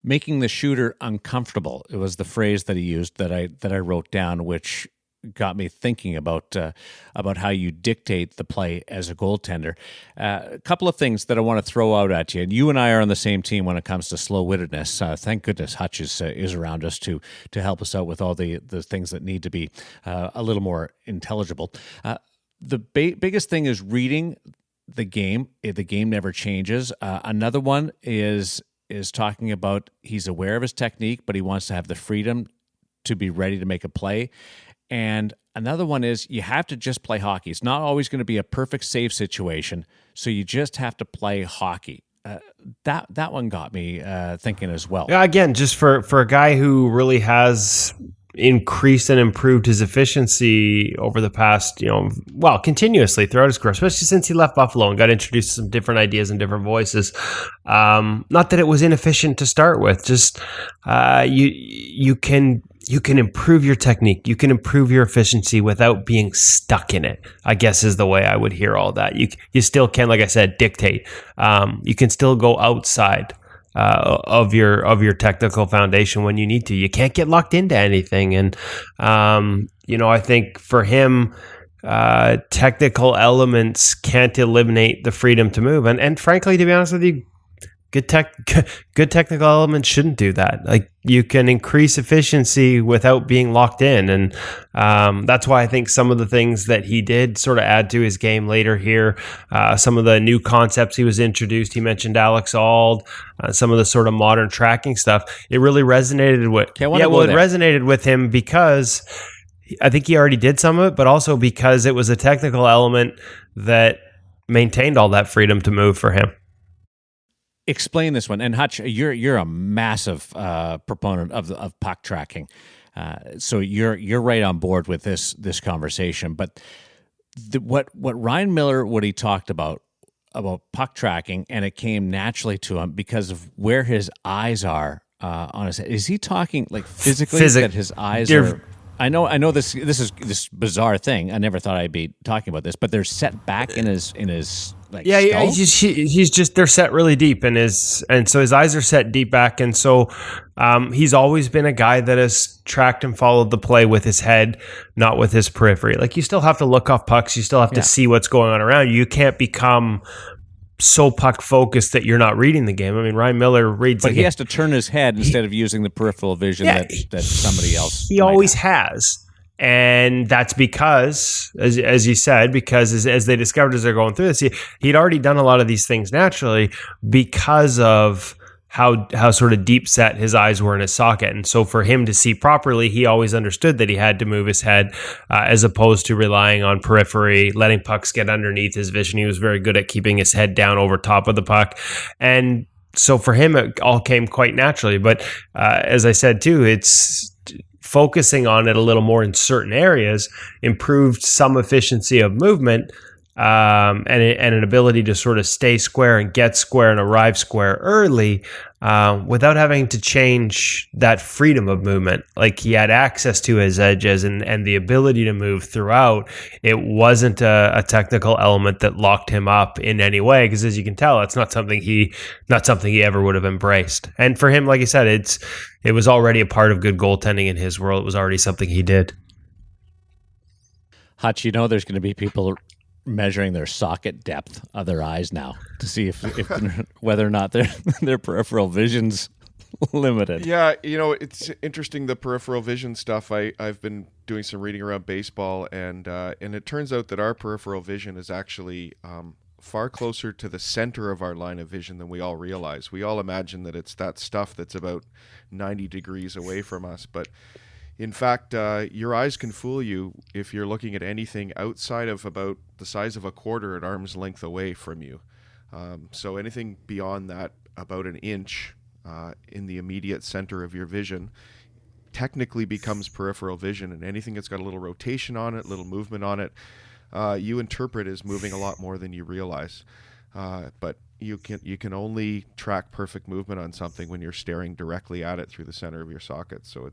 Making the shooter uncomfortable. It was the phrase that he used that I wrote down, which got me thinking about how you dictate the play as a goaltender. A couple of things that I want to throw out at you, and you and I are on the same team when it comes to slow-wittedness. Thank goodness Hutch is around us to help us out with all the things that need to be a little more intelligible. The biggest thing is reading the game. The game never changes. Another one is talking about he's aware of his technique, but he wants to have the freedom to be ready to make a play. And another one is you have to just play hockey. It's not always going to be a perfect save situation, so you just have to play hockey. That one got me thinking as well. Yeah, again, just for a guy who really has increased and improved his efficiency over the past, continuously throughout his career, especially since he left Buffalo and got introduced to some different ideas and different voices. Not that it was inefficient to start with, just you can improve your technique. You can improve your efficiency without being stuck in it, I guess is the way I would hear all that. You still can, like I said, dictate. You can still go outside of your technical foundation when you need to. You can't get locked into anything. And, I think for him, technical elements can't eliminate the freedom to move. And frankly, to be honest with you, good technical elements shouldn't do that. Like, you can increase efficiency without being locked in. And that's why I think some of the things that he did sort of add to his game later here, some of the new concepts he was introduced, he mentioned Alex Ald, some of the sort of modern tracking stuff, it really resonated with, it resonated with him because I think he already did some of it, but also because it was a technical element that maintained all that freedom to move for him. Explain this one. And Hutch, you're a massive proponent of puck tracking, so you're right on board with this conversation. But what Ryan Miller, what he talked about puck tracking, and it came naturally to him because of where his eyes are on his head. Is he talking like physically that his eyes are? I know this is this bizarre thing. I never thought I'd be talking about this, but they're set back in his like skull? He's just they're set really deep and so his eyes are set deep back, and so he's always been a guy that has tracked and followed the play with his head, not with his periphery. Like, you still have to look off pucks, you still have to see what's going on around you. You can't become so puck focused that you're not reading the game. I mean, Ryan Miller reads, but he has to turn his head instead of using the peripheral vision that somebody else. He always has, and that's because, as you said, because as they discovered as they're going through this, he'd already done a lot of these things naturally because of how sort of deep set his eyes were in his socket. And so for him to see properly, he always understood that he had to move his head as opposed to relying on periphery, letting pucks get underneath his vision. He was very good at keeping his head down over top of the puck. And so for him, it all came quite naturally. But as I said, too, it's focusing on it a little more in certain areas improved some efficiency of movement and an ability to sort of stay square and get square and arrive square early without having to change that freedom of movement. Like he had access to his edges and the ability to move throughout. It wasn't a technical element that locked him up in any way, because as you can tell, it's not something he ever would have embraced. And for him, like you said, it was already a part of good goaltending in his world. It was already something he did. Hutch, there's going to be people measuring their socket depth of their eyes now to see if whether or not their peripheral vision's limited. Yeah, it's interesting, the peripheral vision stuff. I've been doing some reading around baseball, and it turns out that our peripheral vision is actually far closer to the center of our line of vision than we all realize. We all imagine that it's that stuff that's about 90 degrees away from us, but in fact, your eyes can fool you if you're looking at anything outside of about the size of a quarter at arm's length away from you. So anything beyond that, about an inch in the immediate center of your vision, technically becomes peripheral vision, and anything that's got a little rotation on it, little movement on it, you interpret as moving a lot more than you realize. But you can only track perfect movement on something when you're staring directly at it through the center of your socket. So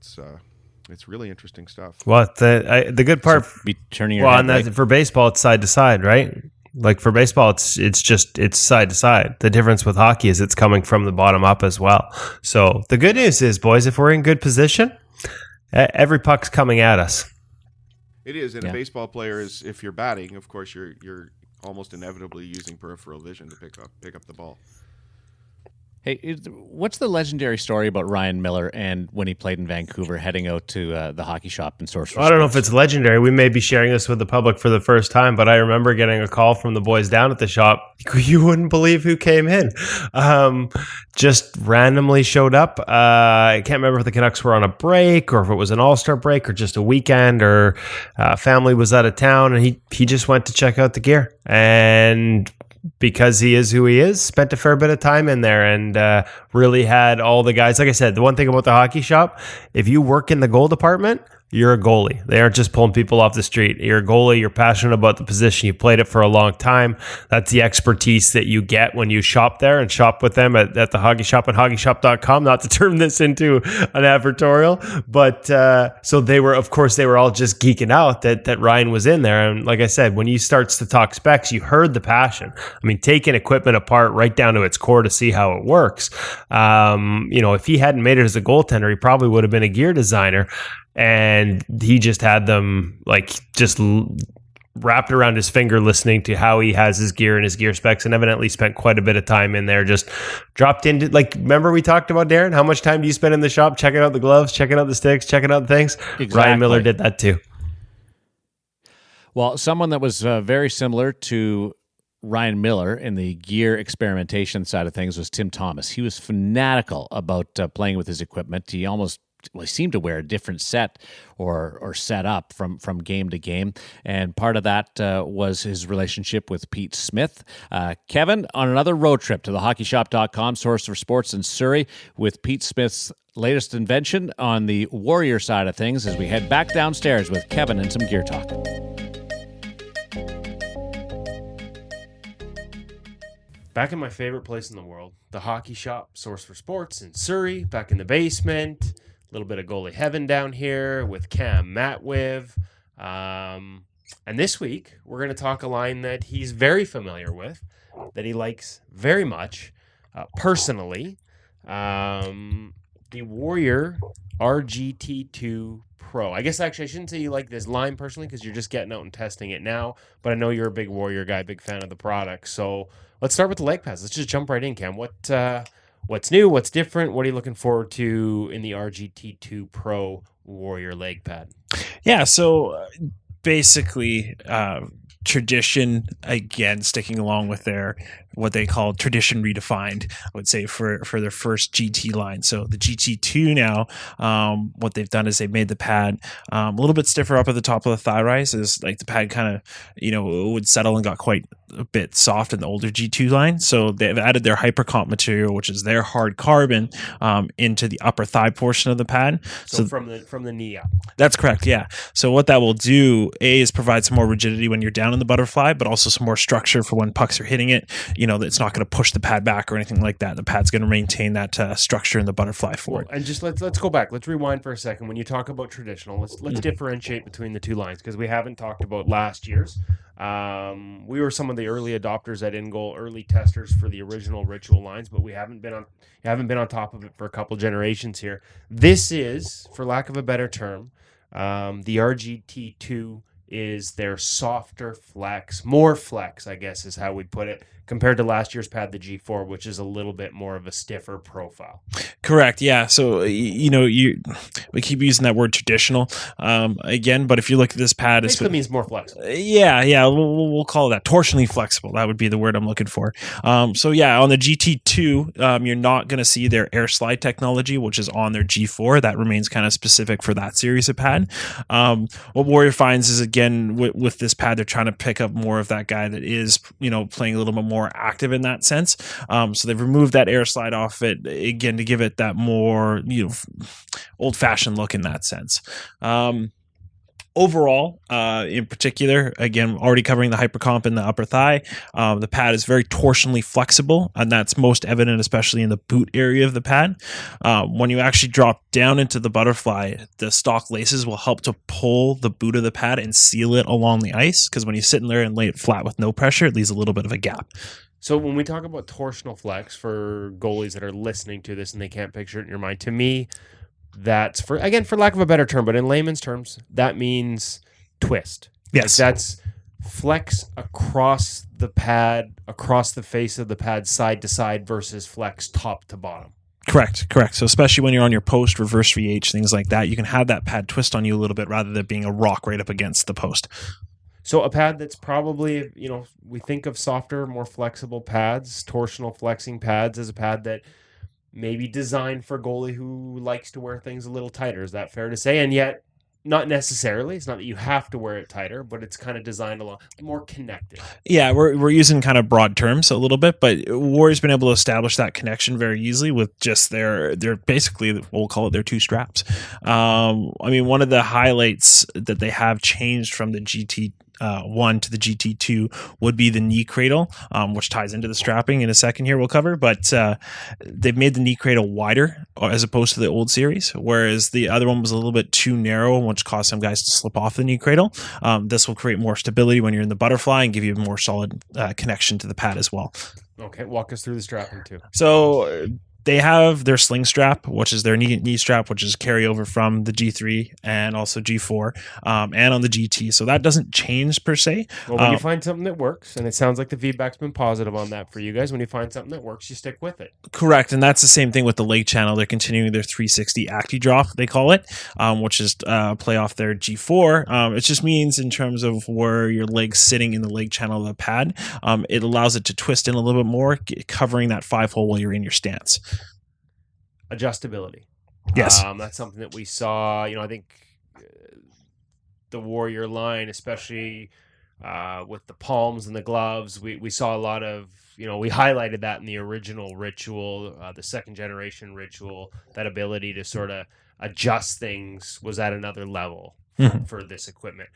it's really interesting stuff. Well, the good part, be turning your head, right? For baseball, it's side to side, right? Like for baseball, it's side to side. The difference with hockey is it's coming from the bottom up as well. So the good news is, boys, if we're in good position, every puck's coming at us. It is, and a baseball player is, if you're batting, of course, you're almost inevitably using peripheral vision to pick up the ball. Hey, what's the legendary story about Ryan Miller and when he played in Vancouver, heading out to the hockey shop in Source? I don't know if it's legendary. We may be sharing this with the public for the first time, but I remember getting a call from the boys down at the shop. You wouldn't believe who came in. Just randomly showed up. I can't remember if the Canucks were on a break or if it was an all-star break or just a weekend, or family was out of town, and he just went to check out the gear. And because he is who he is, spent a fair bit of time in there and really had all the guys. Like I said, the one thing about the hockey shop, if you work in the goal department, you're a goalie. They aren't just pulling people off the street. You're a goalie. You're passionate about the position. You played it for a long time. That's the expertise that you get when you shop there and shop with them at the hockey shop and hockeyshop.com. Not to turn this into an advertorial, but so they were all just geeking out that Ryan was in there. And like I said, when he starts to talk specs, you heard the passion. I mean, taking equipment apart right down to its core to see how it works. If he hadn't made it as a goaltender, he probably would have been a gear designer. And he just had them wrapped around his finger listening to how he has his gear and his gear specs, and evidently spent quite a bit of time in there, just dropped into, remember we talked about, Darren, how much time do you spend in the shop checking out the gloves, checking out the sticks, checking out the things? Exactly. Ryan Miller did that too. Well, someone that was very similar to Ryan Miller in the gear experimentation side of things was Tim Thomas. He was fanatical about playing with his equipment. He seemed to wear a different set or set up from game to game. And part of that was his relationship with Pete Smith. Kevin, on another road trip to the hockeyshop.com, source for sports in Surrey, with Pete Smith's latest invention on the Warrior side of things, as we head back downstairs with Kevin and some gear talk. Back in my favorite place in the world, the hockey shop, source for sports in Surrey, back in the basement. A little bit of goalie heaven down here with Cam Matwiv. And this week, we're going to talk a line that he's very familiar with, that he likes very much, personally. The Warrior GT2 Pro. I guess actually I shouldn't say you like this line personally, because you're just getting out and testing it now. But I know you're a big Warrior guy, big fan of the product. So let's start with the leg pads. Let's just jump right in, Cam. What's new? What's different? What are you looking forward to in the RGT2 Pro Warrior leg pad? Yeah, so basically tradition, again, sticking along with their what they call tradition redefined, I would say, for their first GT line. So the GT2 now, what they've done is they've made the pad a little bit stiffer up at the top of the thigh rise. Is like the pad kind of, would settle and got quite a bit soft in the older G2 line. So they've added their hypercomp material, which is their hard carbon, into the upper thigh portion of the pad. So from the knee up. That's correct, yeah. So what that will do, is provide some more rigidity when you're down in the butterfly, but also some more structure for when pucks are hitting it. It's not going to push the pad back or anything like that. The pad's going to maintain that structure in the butterfly forward. And just let's go back. Let's rewind for a second. When you talk about traditional, let's differentiate between the two lines, because we haven't talked about last year's. We were some of the early adopters at InGoal, early testers for the original Ritual lines, but we haven't been on top of it for a couple generations here. This is, for lack of a better term, the RGT2 is their softer flex, more flex, I guess is how we'd put it, compared to last year's pad, the G4, which is a little bit more of a stiffer profile. Correct. Yeah. So, we keep using that word traditional, again, but if you look at this pad, it basically means more flexible. Yeah. We'll call it that. Torsionally flexible. That would be the word I'm looking for. So yeah, on the GT2, you're not going to see their air slide technology, which is on their G4. That remains kind of specific for that series of pad. What Warrior finds is, again, with this pad, they're trying to pick up more of that guy that is, playing a little bit more active in that sense. So they've removed that air slide off it, again, to give it that more, old-fashioned look in that sense. Overall, in particular, again, already covering the hypercomp in the upper thigh, the pad is very torsionally flexible, and that's most evident especially in the boot area of the pad. When you actually drop down into the butterfly, the stock laces will help to pull the boot of the pad and seal it along the ice, because when you sit in there and lay it flat with no pressure, it leaves a little bit of a gap. So when we talk about torsional flex, for goalies that are listening to this and they can't picture it in your mind, to me, that's, for lack of a better term, but in layman's terms, that means twist. Yes. That's flex across the pad, across the face of the pad, side to side, versus flex top to bottom. Correct. So especially when you're on your post, reverse VH, things like that, you can have that pad twist on you a little bit rather than being a rock right up against the post. So a pad that's probably, we think of softer, more flexible pads, torsional flexing pads, as a pad that maybe designed for a goalie who likes to wear things a little tighter. Is that fair to say? And yet, not necessarily. It's not that you have to wear it tighter, but it's kind of designed a lot more connected. Yeah, we're using kind of broad terms a little bit, but Warrior's been able to establish that connection very easily with just their basically, we'll call it their two straps. One of the highlights that they have changed from the GT1 to the GT2 would be the knee cradle, which ties into the strapping in a second here we'll cover, but they've made the knee cradle wider as opposed to the old series, whereas the other one was a little bit too narrow, which caused some guys to slip off the knee cradle. This will create more stability when you're in the butterfly and give you a more solid connection to the pad as well. Okay, walk us through the strapping too. So they have their sling strap, which is their knee strap, which is carryover from the G3 and also G4, and on the GT. So that doesn't change per se. Well, when you find something that works, and it sounds like the feedback's been positive on that for you guys, when you find something that works, you stick with it. Correct, and that's the same thing with the leg channel. They're continuing their 360 acti drop, they call it, which is play off their G4. It just means in terms of where your leg's sitting in the leg channel of the pad, it allows it to twist in a little bit more, covering that 5-hole while you're in your stance. Adjustability. Yes. That's something that we saw, I think the Warrior line, especially with the palms and the gloves, we saw a lot of, we highlighted that in the original Ritual, the second generation Ritual, that ability to sort of adjust things was at another level for this equipment.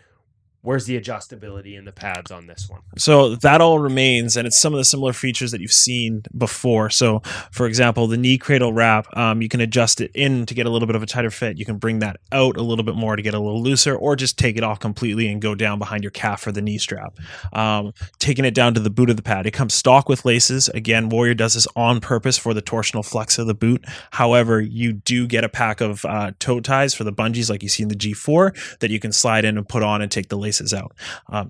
Where's the adjustability in the pads on this one? So that all remains, and it's some of the similar features that you've seen before. So, for example, the knee cradle wrap, you can adjust it in to get a little bit of a tighter fit. You can bring that out a little bit more to get a little looser, or just take it off completely and go down behind your calf for the knee strap. Taking it down to the boot of the pad. It comes stock with laces. Again, Warrior does this on purpose for the torsional flex of the boot. However, you do get a pack of toe ties for the bungees like you see in the G4 that you can slide in and put on and take the laces out.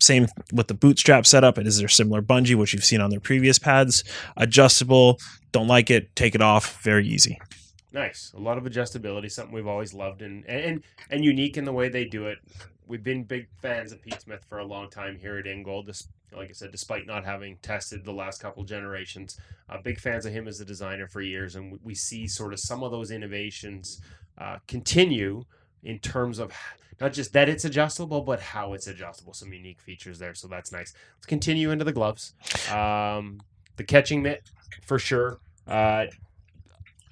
Same with the bootstrap setup. It is their similar bungee, which you've seen on their previous pads. Adjustable. Don't like it, take it off. Very easy. Nice. A lot of adjustability, something we've always loved, and unique in the way they do it. We've been big fans of Pete Smith for a long time here at InGoal. Like I said, despite not having tested the last couple generations, big fans of him as a designer for years, and we see sort of some of those innovations continue in terms of not just that it's adjustable, but how it's adjustable. Some unique features there, so that's nice. Let's continue into the gloves. The catching mitt, for sure. A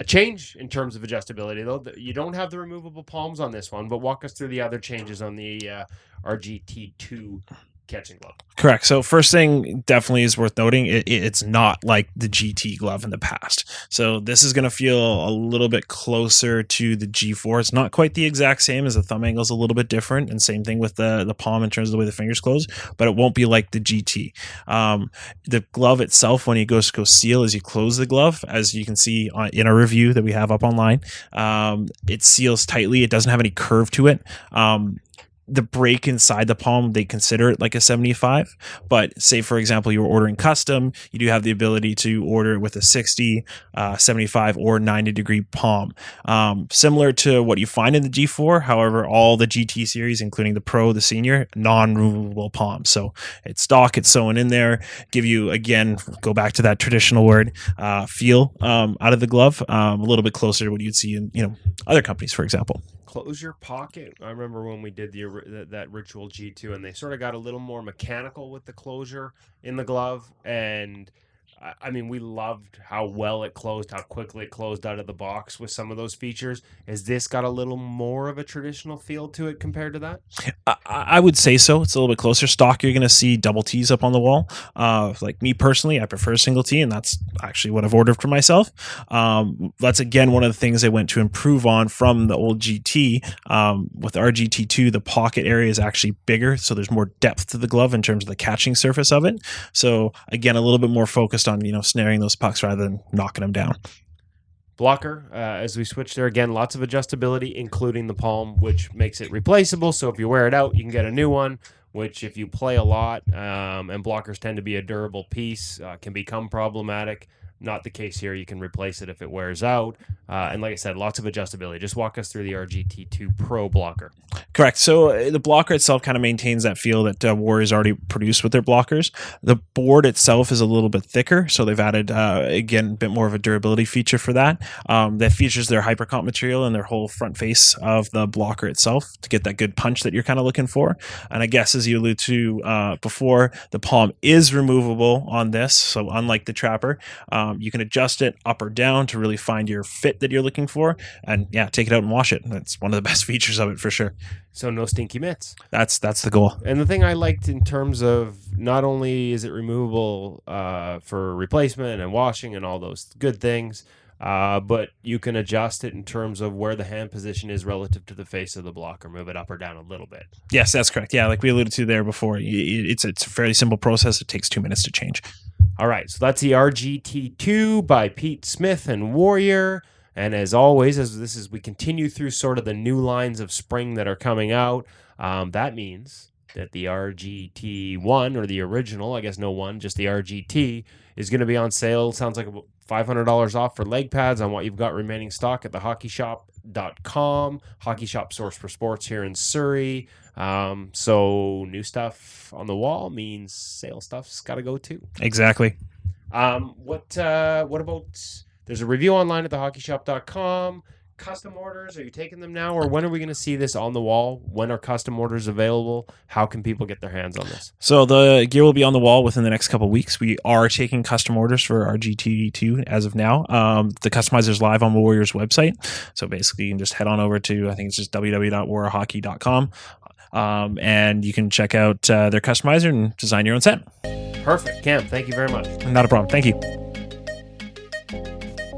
change in terms of adjustability, though. You don't have the removable palms on this one, but walk us through the other changes on the RGT2 catching glove. Correct. So first thing definitely is worth noting, it's not like the GT glove in the past. So this is going to feel a little bit closer to the G4. It's not quite the exact same, as the thumb angle is a little bit different, and same thing with the palm in terms of the way the fingers close, but it won't be like the GT. The glove itself, when you go seal, as you close the glove, as you can see in a review that we have up online, it seals tightly. It doesn't have any curve to it. The break inside the palm, they consider it like a 75, but say for example you were ordering custom, you do have the ability to order it with a 60, 75 or 90 degree palm, similar to what you find in the G4. However, all the GT series, including the Pro, the Senior, non-removable palms. So it's stock, it's sewn in there, give you, again, go back to that traditional word, feel out of the glove, a little bit closer to what you'd see in other companies, for example. Closure pocket. I remember when we did that Ritual G2, and they sort of got a little more mechanical with the closure in the glove. And I mean, we loved how well it closed, how quickly it closed out of the box with some of those features. Has this got a little more of a traditional feel to it compared to that? I would say so. It's a little bit closer. Stock, you're going to see double T's up on the wall. Like me personally, I prefer single T, and that's actually what I've ordered for myself. That's, again, one of the things they went to improve on from the old GT. With RGT2, the pocket area is actually bigger, so there's more depth to the glove in terms of the catching surface of it. So, again, a little bit more focused on snaring those pucks rather than knocking them down. Blocker, as we switch there, again, lots of adjustability, including the palm, which makes it replaceable. So if you wear it out, you can get a new one, which if you play a lot, and blockers tend to be a durable piece, can become problematic. Not the case here. You can replace it if it wears out. And like I said, lots of adjustability. Just walk us through the RGT2 Pro blocker. Correct. So the blocker itself kind of maintains that feel that Warrior's already produced with their blockers. The board itself is a little bit thicker, so they've added, again, a bit more of a durability feature for that. That features their hypercomp material and their whole front face of the blocker itself to get that good punch that you're kind of looking for. And I guess, as you allude to before, the palm is removable on this. So unlike the Trapper, you can adjust it up or down to really find your fit that you're looking for, and take it out and wash it. That's one of the best features of it for sure. So no stinky mitts. That's the goal. And the thing I liked in terms of not only is it removable for replacement and washing and all those good things, but you can adjust it in terms of where the hand position is relative to the face of the blocker, move it up or down a little bit. Yes, that's correct. Yeah, like we alluded to there before, it's a fairly simple process. It takes 2 minutes to change. All right, so that's the RGT2 by Pete Smith and Warrior. And as always, as we continue through sort of the new lines of spring that are coming out, that means that the RGT1, or the original, I guess no one, just the RGT, is going to be on sale. Sounds like about $500 off for leg pads on what you've got remaining stock at the hockeyshop.com. Hockey Shop source for sports here in Surrey. So new stuff on the wall means sale stuff's got to go too. Exactly. What about, there's a review online at thehockeyshop.com. Custom orders, are you taking them now, or when are we going to see this on the wall? When are custom orders available? How can people get their hands on this? So the gear will be on the wall within the next couple of weeks. We are taking custom orders for our GT2 as of now. The customizer's live on Warrior's website. So basically you can just head on over to, I think it's just www.warriorhockey.com. And you can check out their customizer and design your own set. Perfect. Cam, thank you very much. Not a problem. Thank you.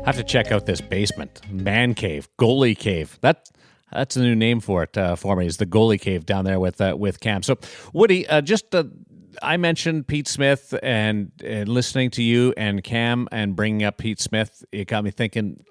Have to check out this basement, man cave, goalie cave. That's a new name for it for me. Is the goalie cave down there with Cam. So Woody, I mentioned Pete Smith and listening to you and Cam and bringing up Pete Smith, it got me thinking.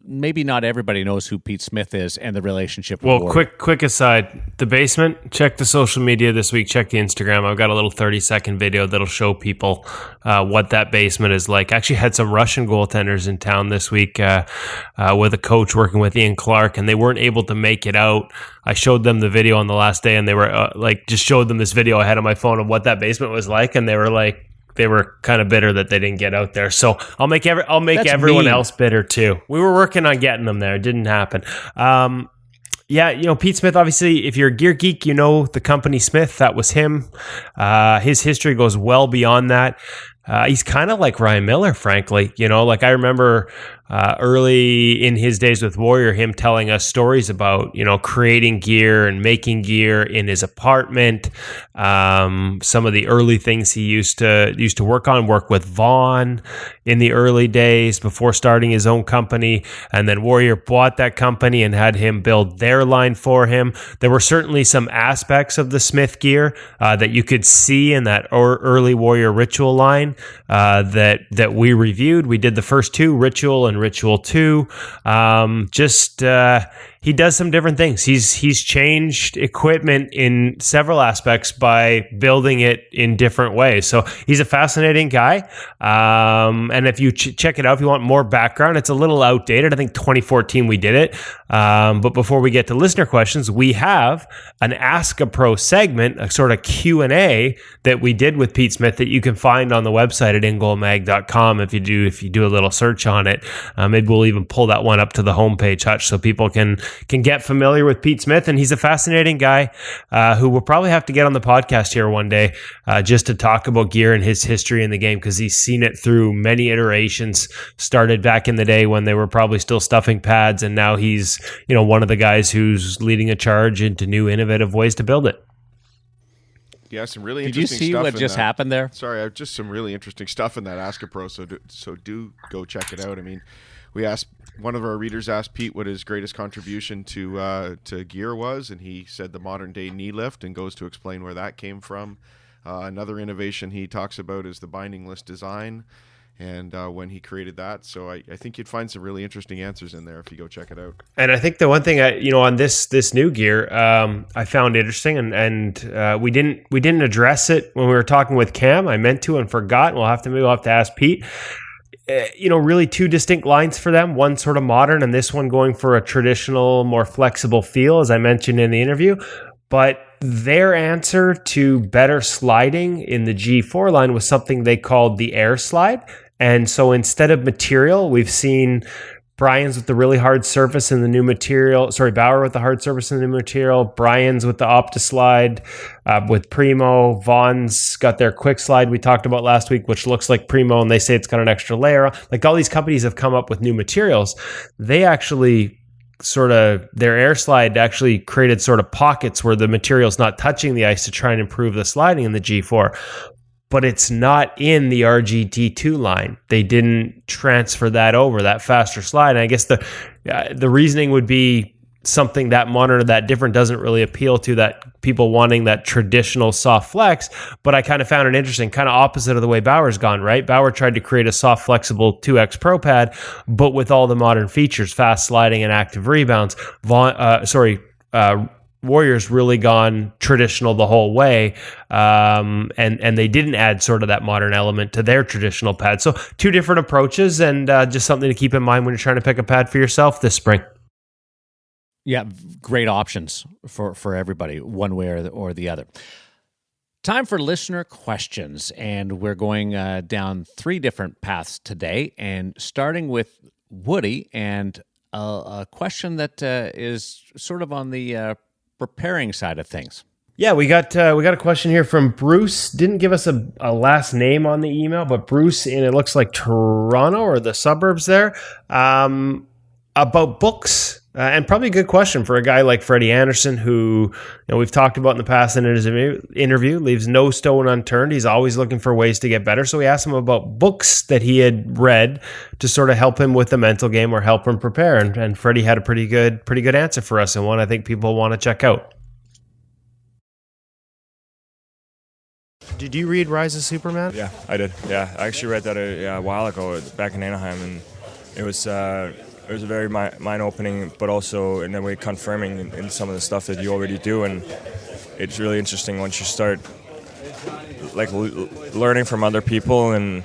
maybe not everybody knows who Pete Smith is and the relationship with Well, Warrior. quick aside. The basement, check the social media this week. Check the Instagram. I've got a little 30-second video that'll show people what that basement is like. I actually had some Russian goaltenders in town this week with a coach working with Ian Clark, and they weren't able to make it out. I showed them the video on the last day, and they were just showed them this video I had on my phone of what that basement was like, and they were kind of bitter that they didn't get out there. So I'll make That's everyone mean. else bitter too. We were working on getting them there. It didn't happen. Pete Smith, obviously, if you're a gear geek, you know the company Smith. That was him. His history goes well beyond that. He's kind of like Ryan Miller, frankly. I remember early in his days with Warrior, him telling us stories about, creating gear and making gear in his apartment. Some of the early things he used to work with Vaughn in the early days before starting his own company. And then Warrior bought that company and had him build their line for him. There were certainly some aspects of the Smith gear that you could see in that early Warrior Ritual line that we reviewed. We did the first two, Ritual and Ritual 2. He does some different things. He's changed equipment in several aspects by building it in different ways. So he's a fascinating guy. And if you check it out, if you want more background, it's a little outdated. I think 2014 we did it. But before we get to listener questions, we have an Ask a Pro segment, a sort of Q&A that we did with Pete Smith that you can find on the website at ingoalmag.com if you do a little search on it. Maybe we'll even pull that one up to the homepage, Hutch, so people can get familiar with Pete Smith. And he's a fascinating guy who will probably have to get on the podcast here one day just to talk about gear and his history in the game, because he's seen it through many iterations. Started back in the day when they were probably still stuffing pads, and now he's one of the guys who's leading a charge into new innovative ways to build it. Yeah, some really Did you interesting see stuff what in just that. happened there? Sorry, just some really interesting stuff in that Ask a Pro, so do go check it out. I mean, one of our readers asked Pete what his greatest contribution to gear was, and he said the modern day knee lift, and goes to explain where that came from. Another innovation he talks about is the binding list design, and when he created that. So I think you'd find some really interesting answers in there if you go check it out. And I think the one thing on this new gear I found interesting, and we didn't address it when we were talking with Cam. I meant to and forgot. We'll have to ask Pete. Really two distinct lines for them. One sort of modern, and this one going for a traditional, more flexible feel, as I mentioned in the interview. But their answer to better sliding in the G4 line was something they called the air slide. And so instead of material, we've seen Brian's with the really hard surface in the new material. Bauer with the hard surface in the new material. Brian's with the OptiSlide with Primo. Vaughn's got their quick slide we talked about last week, which looks like Primo, and they say it's got an extra layer. Like all these companies have come up with new materials. They actually their air slide actually created sort of pockets where the material's not touching the ice to try and improve the sliding in the G4. But it's not in the RGT2 line. They didn't transfer that over, that faster slide. And I guess the reasoning would be something that modern or that different doesn't really appeal to that people wanting that traditional soft flex. But I kind of found it interesting, kind of opposite of the way Bauer's gone, right? Bauer tried to create a soft, flexible 2X Pro Pad, but with all the modern features, fast sliding and active rebounds. Warriors really gone traditional the whole way, and they didn't add sort of that modern element to their traditional pad. So two different approaches, and just something to keep in mind when you're trying to pick a pad for yourself this spring. Yeah, great options for everybody, one way or the other. Time for listener questions, and we're going down three different paths today, and starting with Woody, and a question that is sort of on the preparing side of things. Yeah, we got a question here from Bruce. Didn't give us a last name on the email, but Bruce in, it looks like Toronto or the suburbs there, about books. And probably a good question for a guy like Freddie Andersen, who we've talked about in the past in his interview, leaves no stone unturned. He's always looking for ways to get better. So we asked him about books that he had read to sort of help him with the mental game or help him prepare. And Freddie had a pretty good answer for us, and one I think people want to check out. Did you read Rise of Superman? Yeah, I did. Yeah, I actually read that a while ago back in Anaheim, and it was it was very mind-opening, but also in a way confirming in some of the stuff that you already do. And it's really interesting once you start like learning from other people and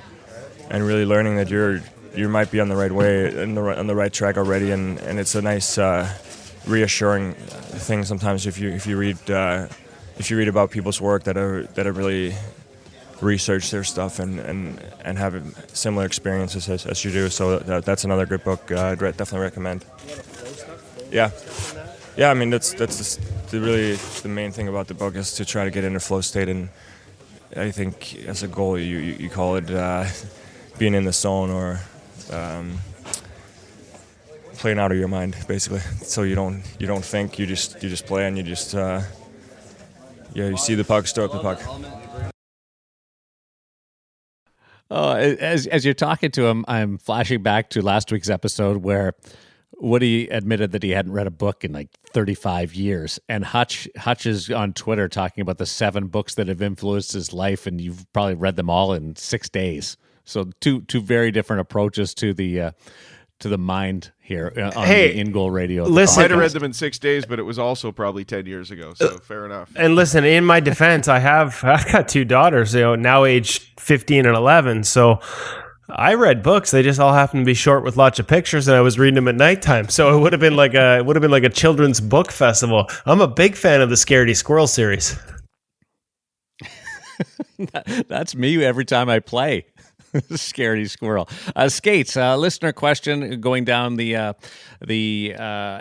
really learning that you might be on the right way, on the right track already. And it's a nice reassuring thing sometimes if you read about people's work that are really research their stuff and have similar experiences as you do. So that's another good book I'd definitely recommend. Yeah. I mean that's really the main thing about the book is to try to get in a flow state, and I think as a goal you call it being in the zone or playing out of your mind, basically. So you don't think, you just play, and you just you see the puck, stir up the puck. As you're talking to him, I'm flashing back to last week's episode where Woody admitted that he hadn't read a book in like 35 years. And Hutch is on Twitter talking about the 7 books that have influenced his life, and you've probably read them all in 6 days. So two very different approaches to the mind here on the In Goal Radio. Listen, I might have read them in 6 days, but it was also probably 10 years ago, so fair enough. And listen, in my defense, I've got 2 daughters, now aged 15 and 11. So I read books. They just all happen to be short with lots of pictures, and I was reading them at nighttime. So it would have been like a children's book festival. I'm a big fan of the Scaredy Squirrel series. That's me every time I play. Scaredy Squirrel. Skates, listener question going down the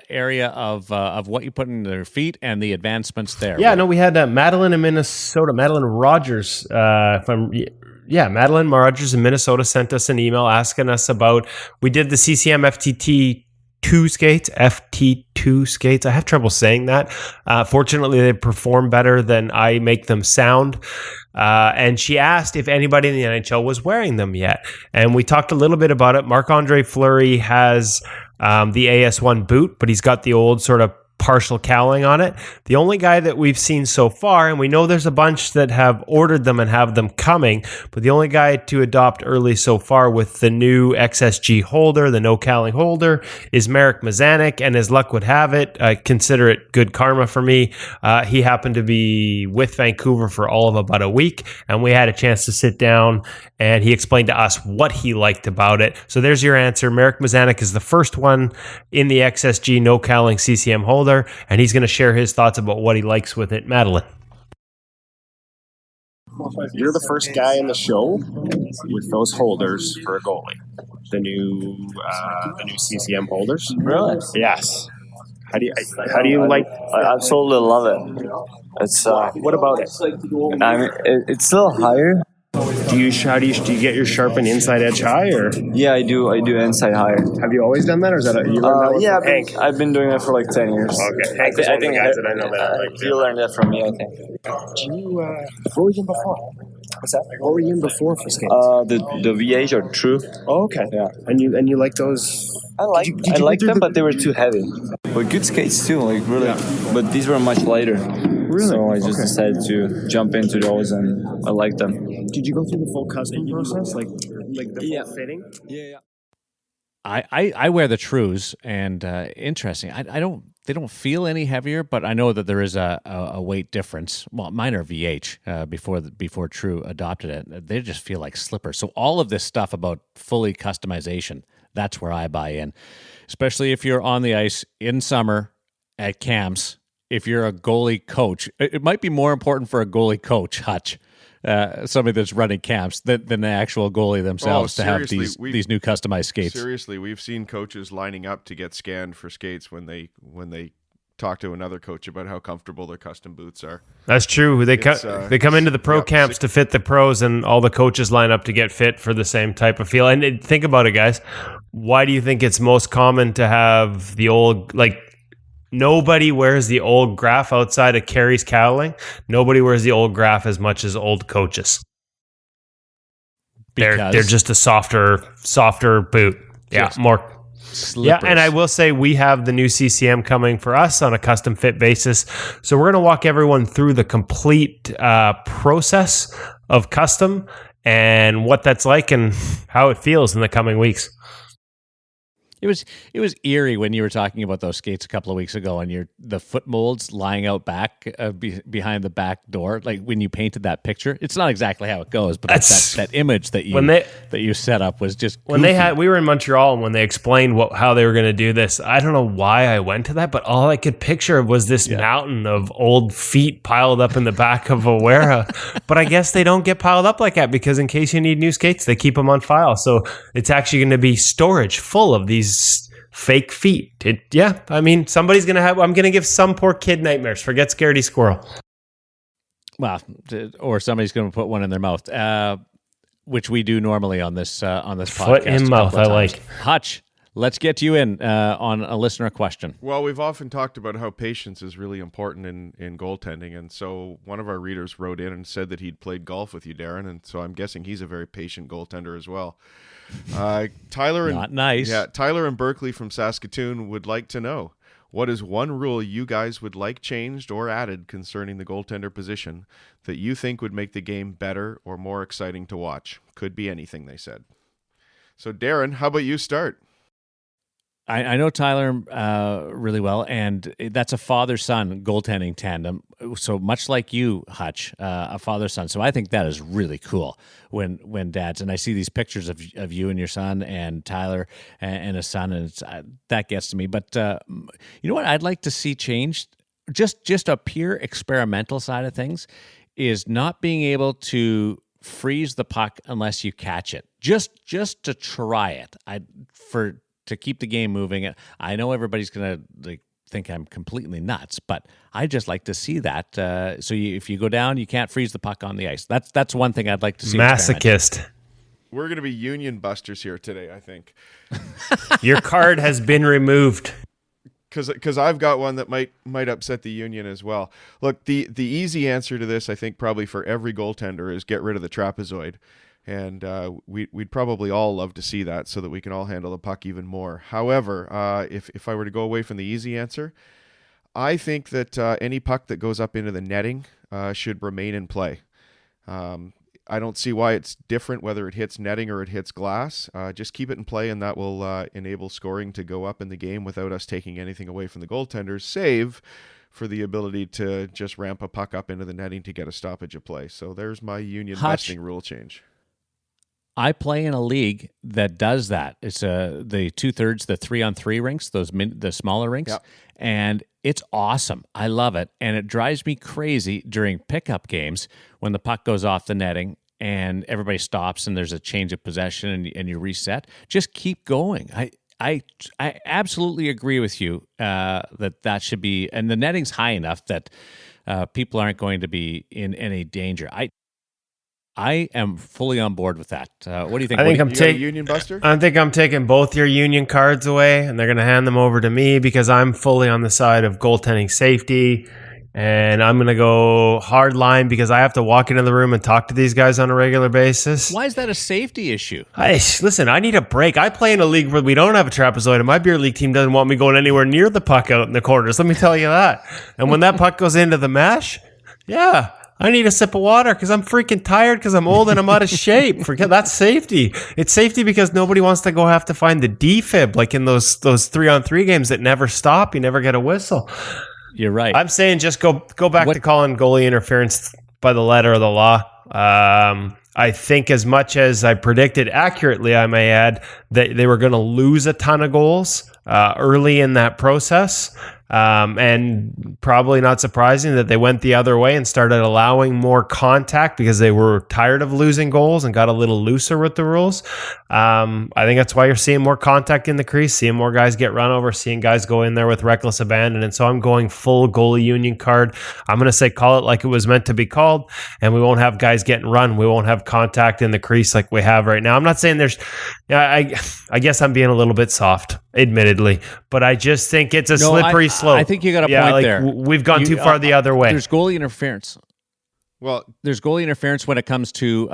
area of what you put in their feet and the advancements there. Yeah, no, we had Madeline in Minnesota, Madeline Rogers. Madeline Rogers in Minnesota sent us an email asking us about, we did the CCM FT2 skates. I have trouble saying that. Fortunately, they perform better than I make them sound. And she asked if anybody in the NHL was wearing them yet. And we talked a little bit about it. Marc-Andre Fleury has the AS1 boot, but he's got the old sort of partial cowling on it. The only guy that we've seen so far, and we know there's a bunch that have ordered them and have them coming, but the only guy to adopt early so far with the new XSG holder, the no cowling holder, is Marek Mazanec, and as luck would have it, I consider it good karma for me. He happened to be with Vancouver for all of about a week, and we had a chance to sit down, and he explained to us what he liked about it. So there's your answer. Marek Mazanec is the first one in the XSG no cowling CCM holder, and he's going to share his thoughts about what he likes with it. Madeline. You're the first guy in the show with those holders for a goalie. The new CCM holders. Really? Yes. How do you like? I absolutely love it. It's What about it? I mean, it's still higher. Do you get your sharpen inside edge high, or Yeah, I do inside higher. have you always done that, or is that you learned that Yeah, from Hank? I've been doing that for like 10 years. Okay, Hank was one of the guys that I know that I like. You learned that from me, I think. What were you in before? What's that? What were you in before for skates? The VH are true. Oh, okay. Yeah. And you like those? I like Did you I go like through them, the- but they were too heavy. But good skates too, like really. Yeah. But these were much lighter. Really? So I just Okay. decided to jump into those, and I like them. Did you go through the full custom process, like the full fitting? Yeah. I wear the Trues, and interesting. They don't feel any heavier, but I know that there is a weight difference. Well, mine are VH before True adopted it. They just feel like slippers. So all of this stuff about fully customization, that's where I buy in, especially if you're on the ice in summer at camps. If you're a goalie coach, it might be more important for a goalie coach, Hutch, somebody that's running camps, than the actual goalie themselves to have these new customized skates. Seriously, we've seen coaches lining up to get scanned for skates when they talk to another coach about how comfortable their custom boots are. That's true. They come into the pro camps to fit the pros, and all the coaches line up to get fit for the same type of feel. And think about it, guys. Why do you think it's most common to have the old, like, nobody wears the old graph outside of Carey's cowling? Nobody wears the old graph as much as old coaches. They're just a softer boot. Yeah, more slippers. Yeah, and I will say we have the new CCM coming for us on a custom fit basis. So we're going to walk everyone through the complete process of custom and what that's like and how it feels in the coming weeks. It was eerie when you were talking about those skates a couple of weeks ago, and the foot molds lying out back behind the back door. Like when you painted that picture, it's not exactly how it goes, but that image that you set up was just goofy. We were in Montreal, and when they explained how they were going to do this, I don't know why I went to that, but all I could picture was this mountain of old feet piled up in the back of a warehouse. But I guess they don't get piled up like that because in case you need new skates, they keep them on file. So it's actually going to be storage full of these fake feet. Somebody's going to have, I'm going to give some poor kid nightmares. Forget Scaredy Squirrel. Well, or somebody's going to put one in their mouth, which we do normally on this podcast. Foot in mouth, I like. Hutch, let's get you in on a listener question. Well, we've often talked about how patience is really important in goaltending, and so one of our readers wrote in and said that he'd played golf with you, Darren, and so I'm guessing he's a very patient goaltender as well. Tyler and Berkeley from Saskatoon would like to know, what is one rule you guys would like changed or added concerning the goaltender position that you think would make the game better or more exciting to watch? Could be anything, they said. So, Darren, how about you start? I know Tyler really well, and that's a father-son goaltending tandem. So much like you, Hutch, a father-son. So I think that is really cool when dads, and I see these pictures of you and your son and Tyler and his son, and that gets to me. But you know what I'd like to see changed, just a pure experimental side of things, is not being able to freeze the puck unless you catch it. Just to try it. To keep the game moving. I know everybody's going to think I'm completely nuts, but I just like to see that. If you go down, you can't freeze the puck on the ice. That's one thing I'd like to see. Masochist. We're going to be union busters here today, I think. Your card has been removed. Because I've got one that might upset the union as well. Look, the easy answer to this, I think, probably for every goaltender is get rid of the trapezoid. And we'd probably all love to see that so that we can all handle the puck even more. However, if I were to go away from the easy answer, I think that any puck that goes up into the netting should remain in play. I don't see why it's different whether it hits netting or it hits glass. Just keep it in play, and that will enable scoring to go up in the game without us taking anything away from the goaltenders, save for the ability to just ramp a puck up into the netting to get a stoppage of play. So there's my union busting rule change. I play in a league that does that. It's the 2/3, the 3-on-3 rinks, the smaller rinks, and it's awesome. I love it, and it drives me crazy during pickup games when the puck goes off the netting and everybody stops and there's a change of possession and you reset. Just keep going. I absolutely agree with you that should be, and the netting's high enough that people aren't going to be in any danger. I am fully on board with that. What do you think? I think I'm taking Union Buster. I think I'm taking both your union cards away, and they're going to hand them over to me because I'm fully on the side of goaltending safety, and I'm going to go hard line because I have to walk into the room and talk to these guys on a regular basis. Why is that a safety issue? Listen, I need a break. I play in a league where we don't have a trapezoid, and my beer league team doesn't want me going anywhere near the puck out in the corners. Let me tell you that. And when that puck goes into the mesh, I need a sip of water because I'm freaking tired because I'm old and I'm out of shape. Forget that's safety. It's safety because nobody wants to have to find the defib like in those 3-on-3 games that never stop. You never get a whistle. You're right. I'm saying just go back to calling goalie interference by the letter of the law. I think as much as I predicted accurately, I may add, that they were going to lose a ton of goals early in that process. And probably not surprising that they went the other way and started allowing more contact because they were tired of losing goals and got a little looser with the rules. I think that's why you're seeing more contact in the crease, seeing more guys get run over, seeing guys go in there with reckless abandon. And so I'm going full goalie union card. I'm going to say call it like it was meant to be called, and we won't have guys getting run. We won't have contact in the crease like we have right now. I'm not saying there's... I guess I'm being a little bit soft, admittedly, but I just think it's a slippery slope. I think you got a point there. We've gone too far the other way. There's goalie interference. Well, there's goalie interference when it comes to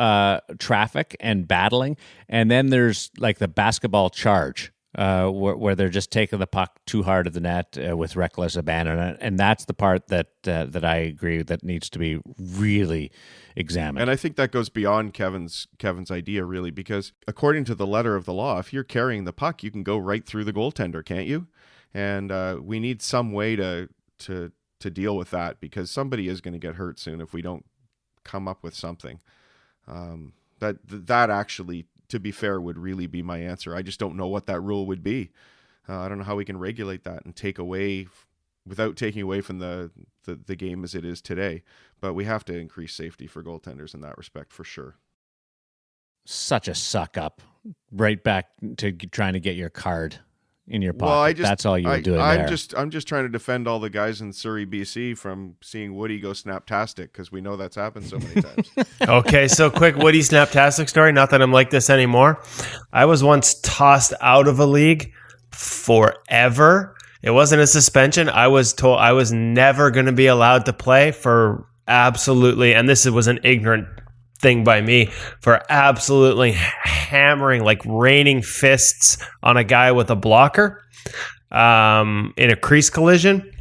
traffic and battling, and then there's like the basketball charge where they're just taking the puck too hard at the net with reckless abandon, and that's the part that I agree that needs to be really examined. And I think that goes beyond Kevin's idea, really, because according to the letter of the law, if you're carrying the puck, you can go right through the goaltender, can't you? And we need some way to deal with that, because somebody is going to get hurt soon if we don't come up with something. That actually, to be fair, would really be my answer. I just don't know what that rule would be. I don't know how we can regulate that and take away, without taking away from the game as it is today. But we have to increase safety for goaltenders in that respect, for sure. Such a suck up. Right back to trying to get your card in your pocket. Well, That's all you were doing I'm there. I'm just trying to defend all the guys in Surrey, BC from seeing Woody go snaptastic, because we know that's happened so many times. Okay, so quick Woody Snaptastic story. Not that I'm like this anymore. I was once tossed out of a league forever. It wasn't a suspension. I was told I was never going to be allowed to play for absolutely, and this was an ignorant thing by me, for absolutely hammering, like raining fists on a guy with a blocker in a crease collision.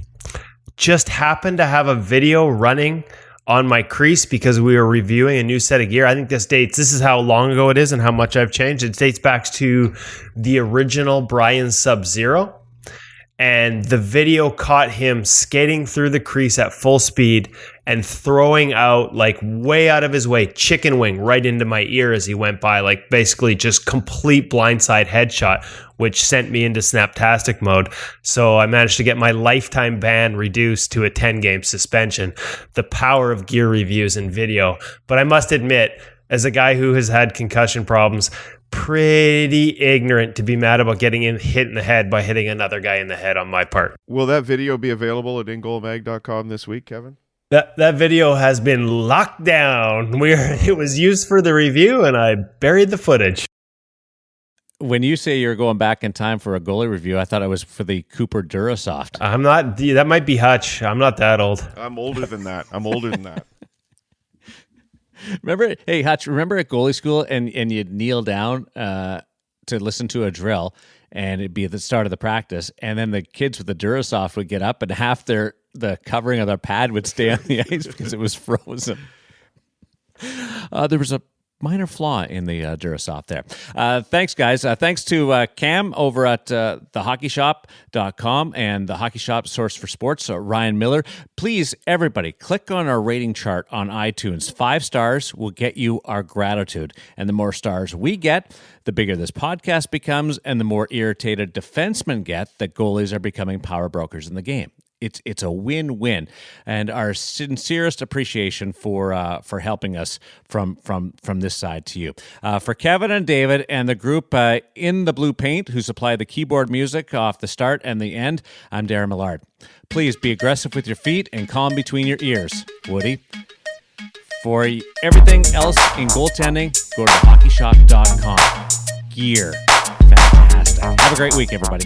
Just happened to have a video running on my crease because we were reviewing a new set of gear. I think this is how long ago it is and how much I've changed. It dates back to the original Brian Sub-Zero. And the video caught him skating through the crease at full speed and throwing out, like way out of his way, chicken wing right into my ear as he went by, like basically just complete blindside headshot, which sent me into Snaptastic mode. So I managed to get my lifetime ban reduced to a 10-game suspension. The power of gear reviews and video. But I must admit, as a guy who has had concussion problems, pretty ignorant to be mad about getting hit in the head by hitting another guy in the head on my part. Will that video be available at ingoalmag.com this week, Kevin? That video has been locked down. It was used for the review, and I buried the footage. When you say you're going back in time for a goalie review, I thought it was for the Cooper Durasoft. I'm not. That might be Hutch. I'm not that old. I'm older than that. Remember, hey Hutch, remember at goalie school and you'd kneel down to listen to a drill, and it'd be at the start of the practice, and then the kids with the Durasoft would get up and half the covering of their pad would stay on the ice because it was frozen. There was a minor flaw in the Durasoft there. Thanks, guys. Thanks to Cam over at thehockeyshop.com and the Hockey Shop Source for Sports, Ryan Miller. Please, everybody, click on our rating chart on iTunes. 5 stars will get you our gratitude. And the more stars we get, the bigger this podcast becomes, and the more irritated defensemen get that goalies are becoming power brokers in the game. It's a win-win, and our sincerest appreciation for helping us from this side to you. For Kevin and David and the group in the blue paint who supply the keyboard music off the start and the end, I'm Darren Millard. Please be aggressive with your feet and calm between your ears, Woody. For everything else in goaltending, go to thehockeyshock.com. Gear. Fantastic. Have a great week, everybody.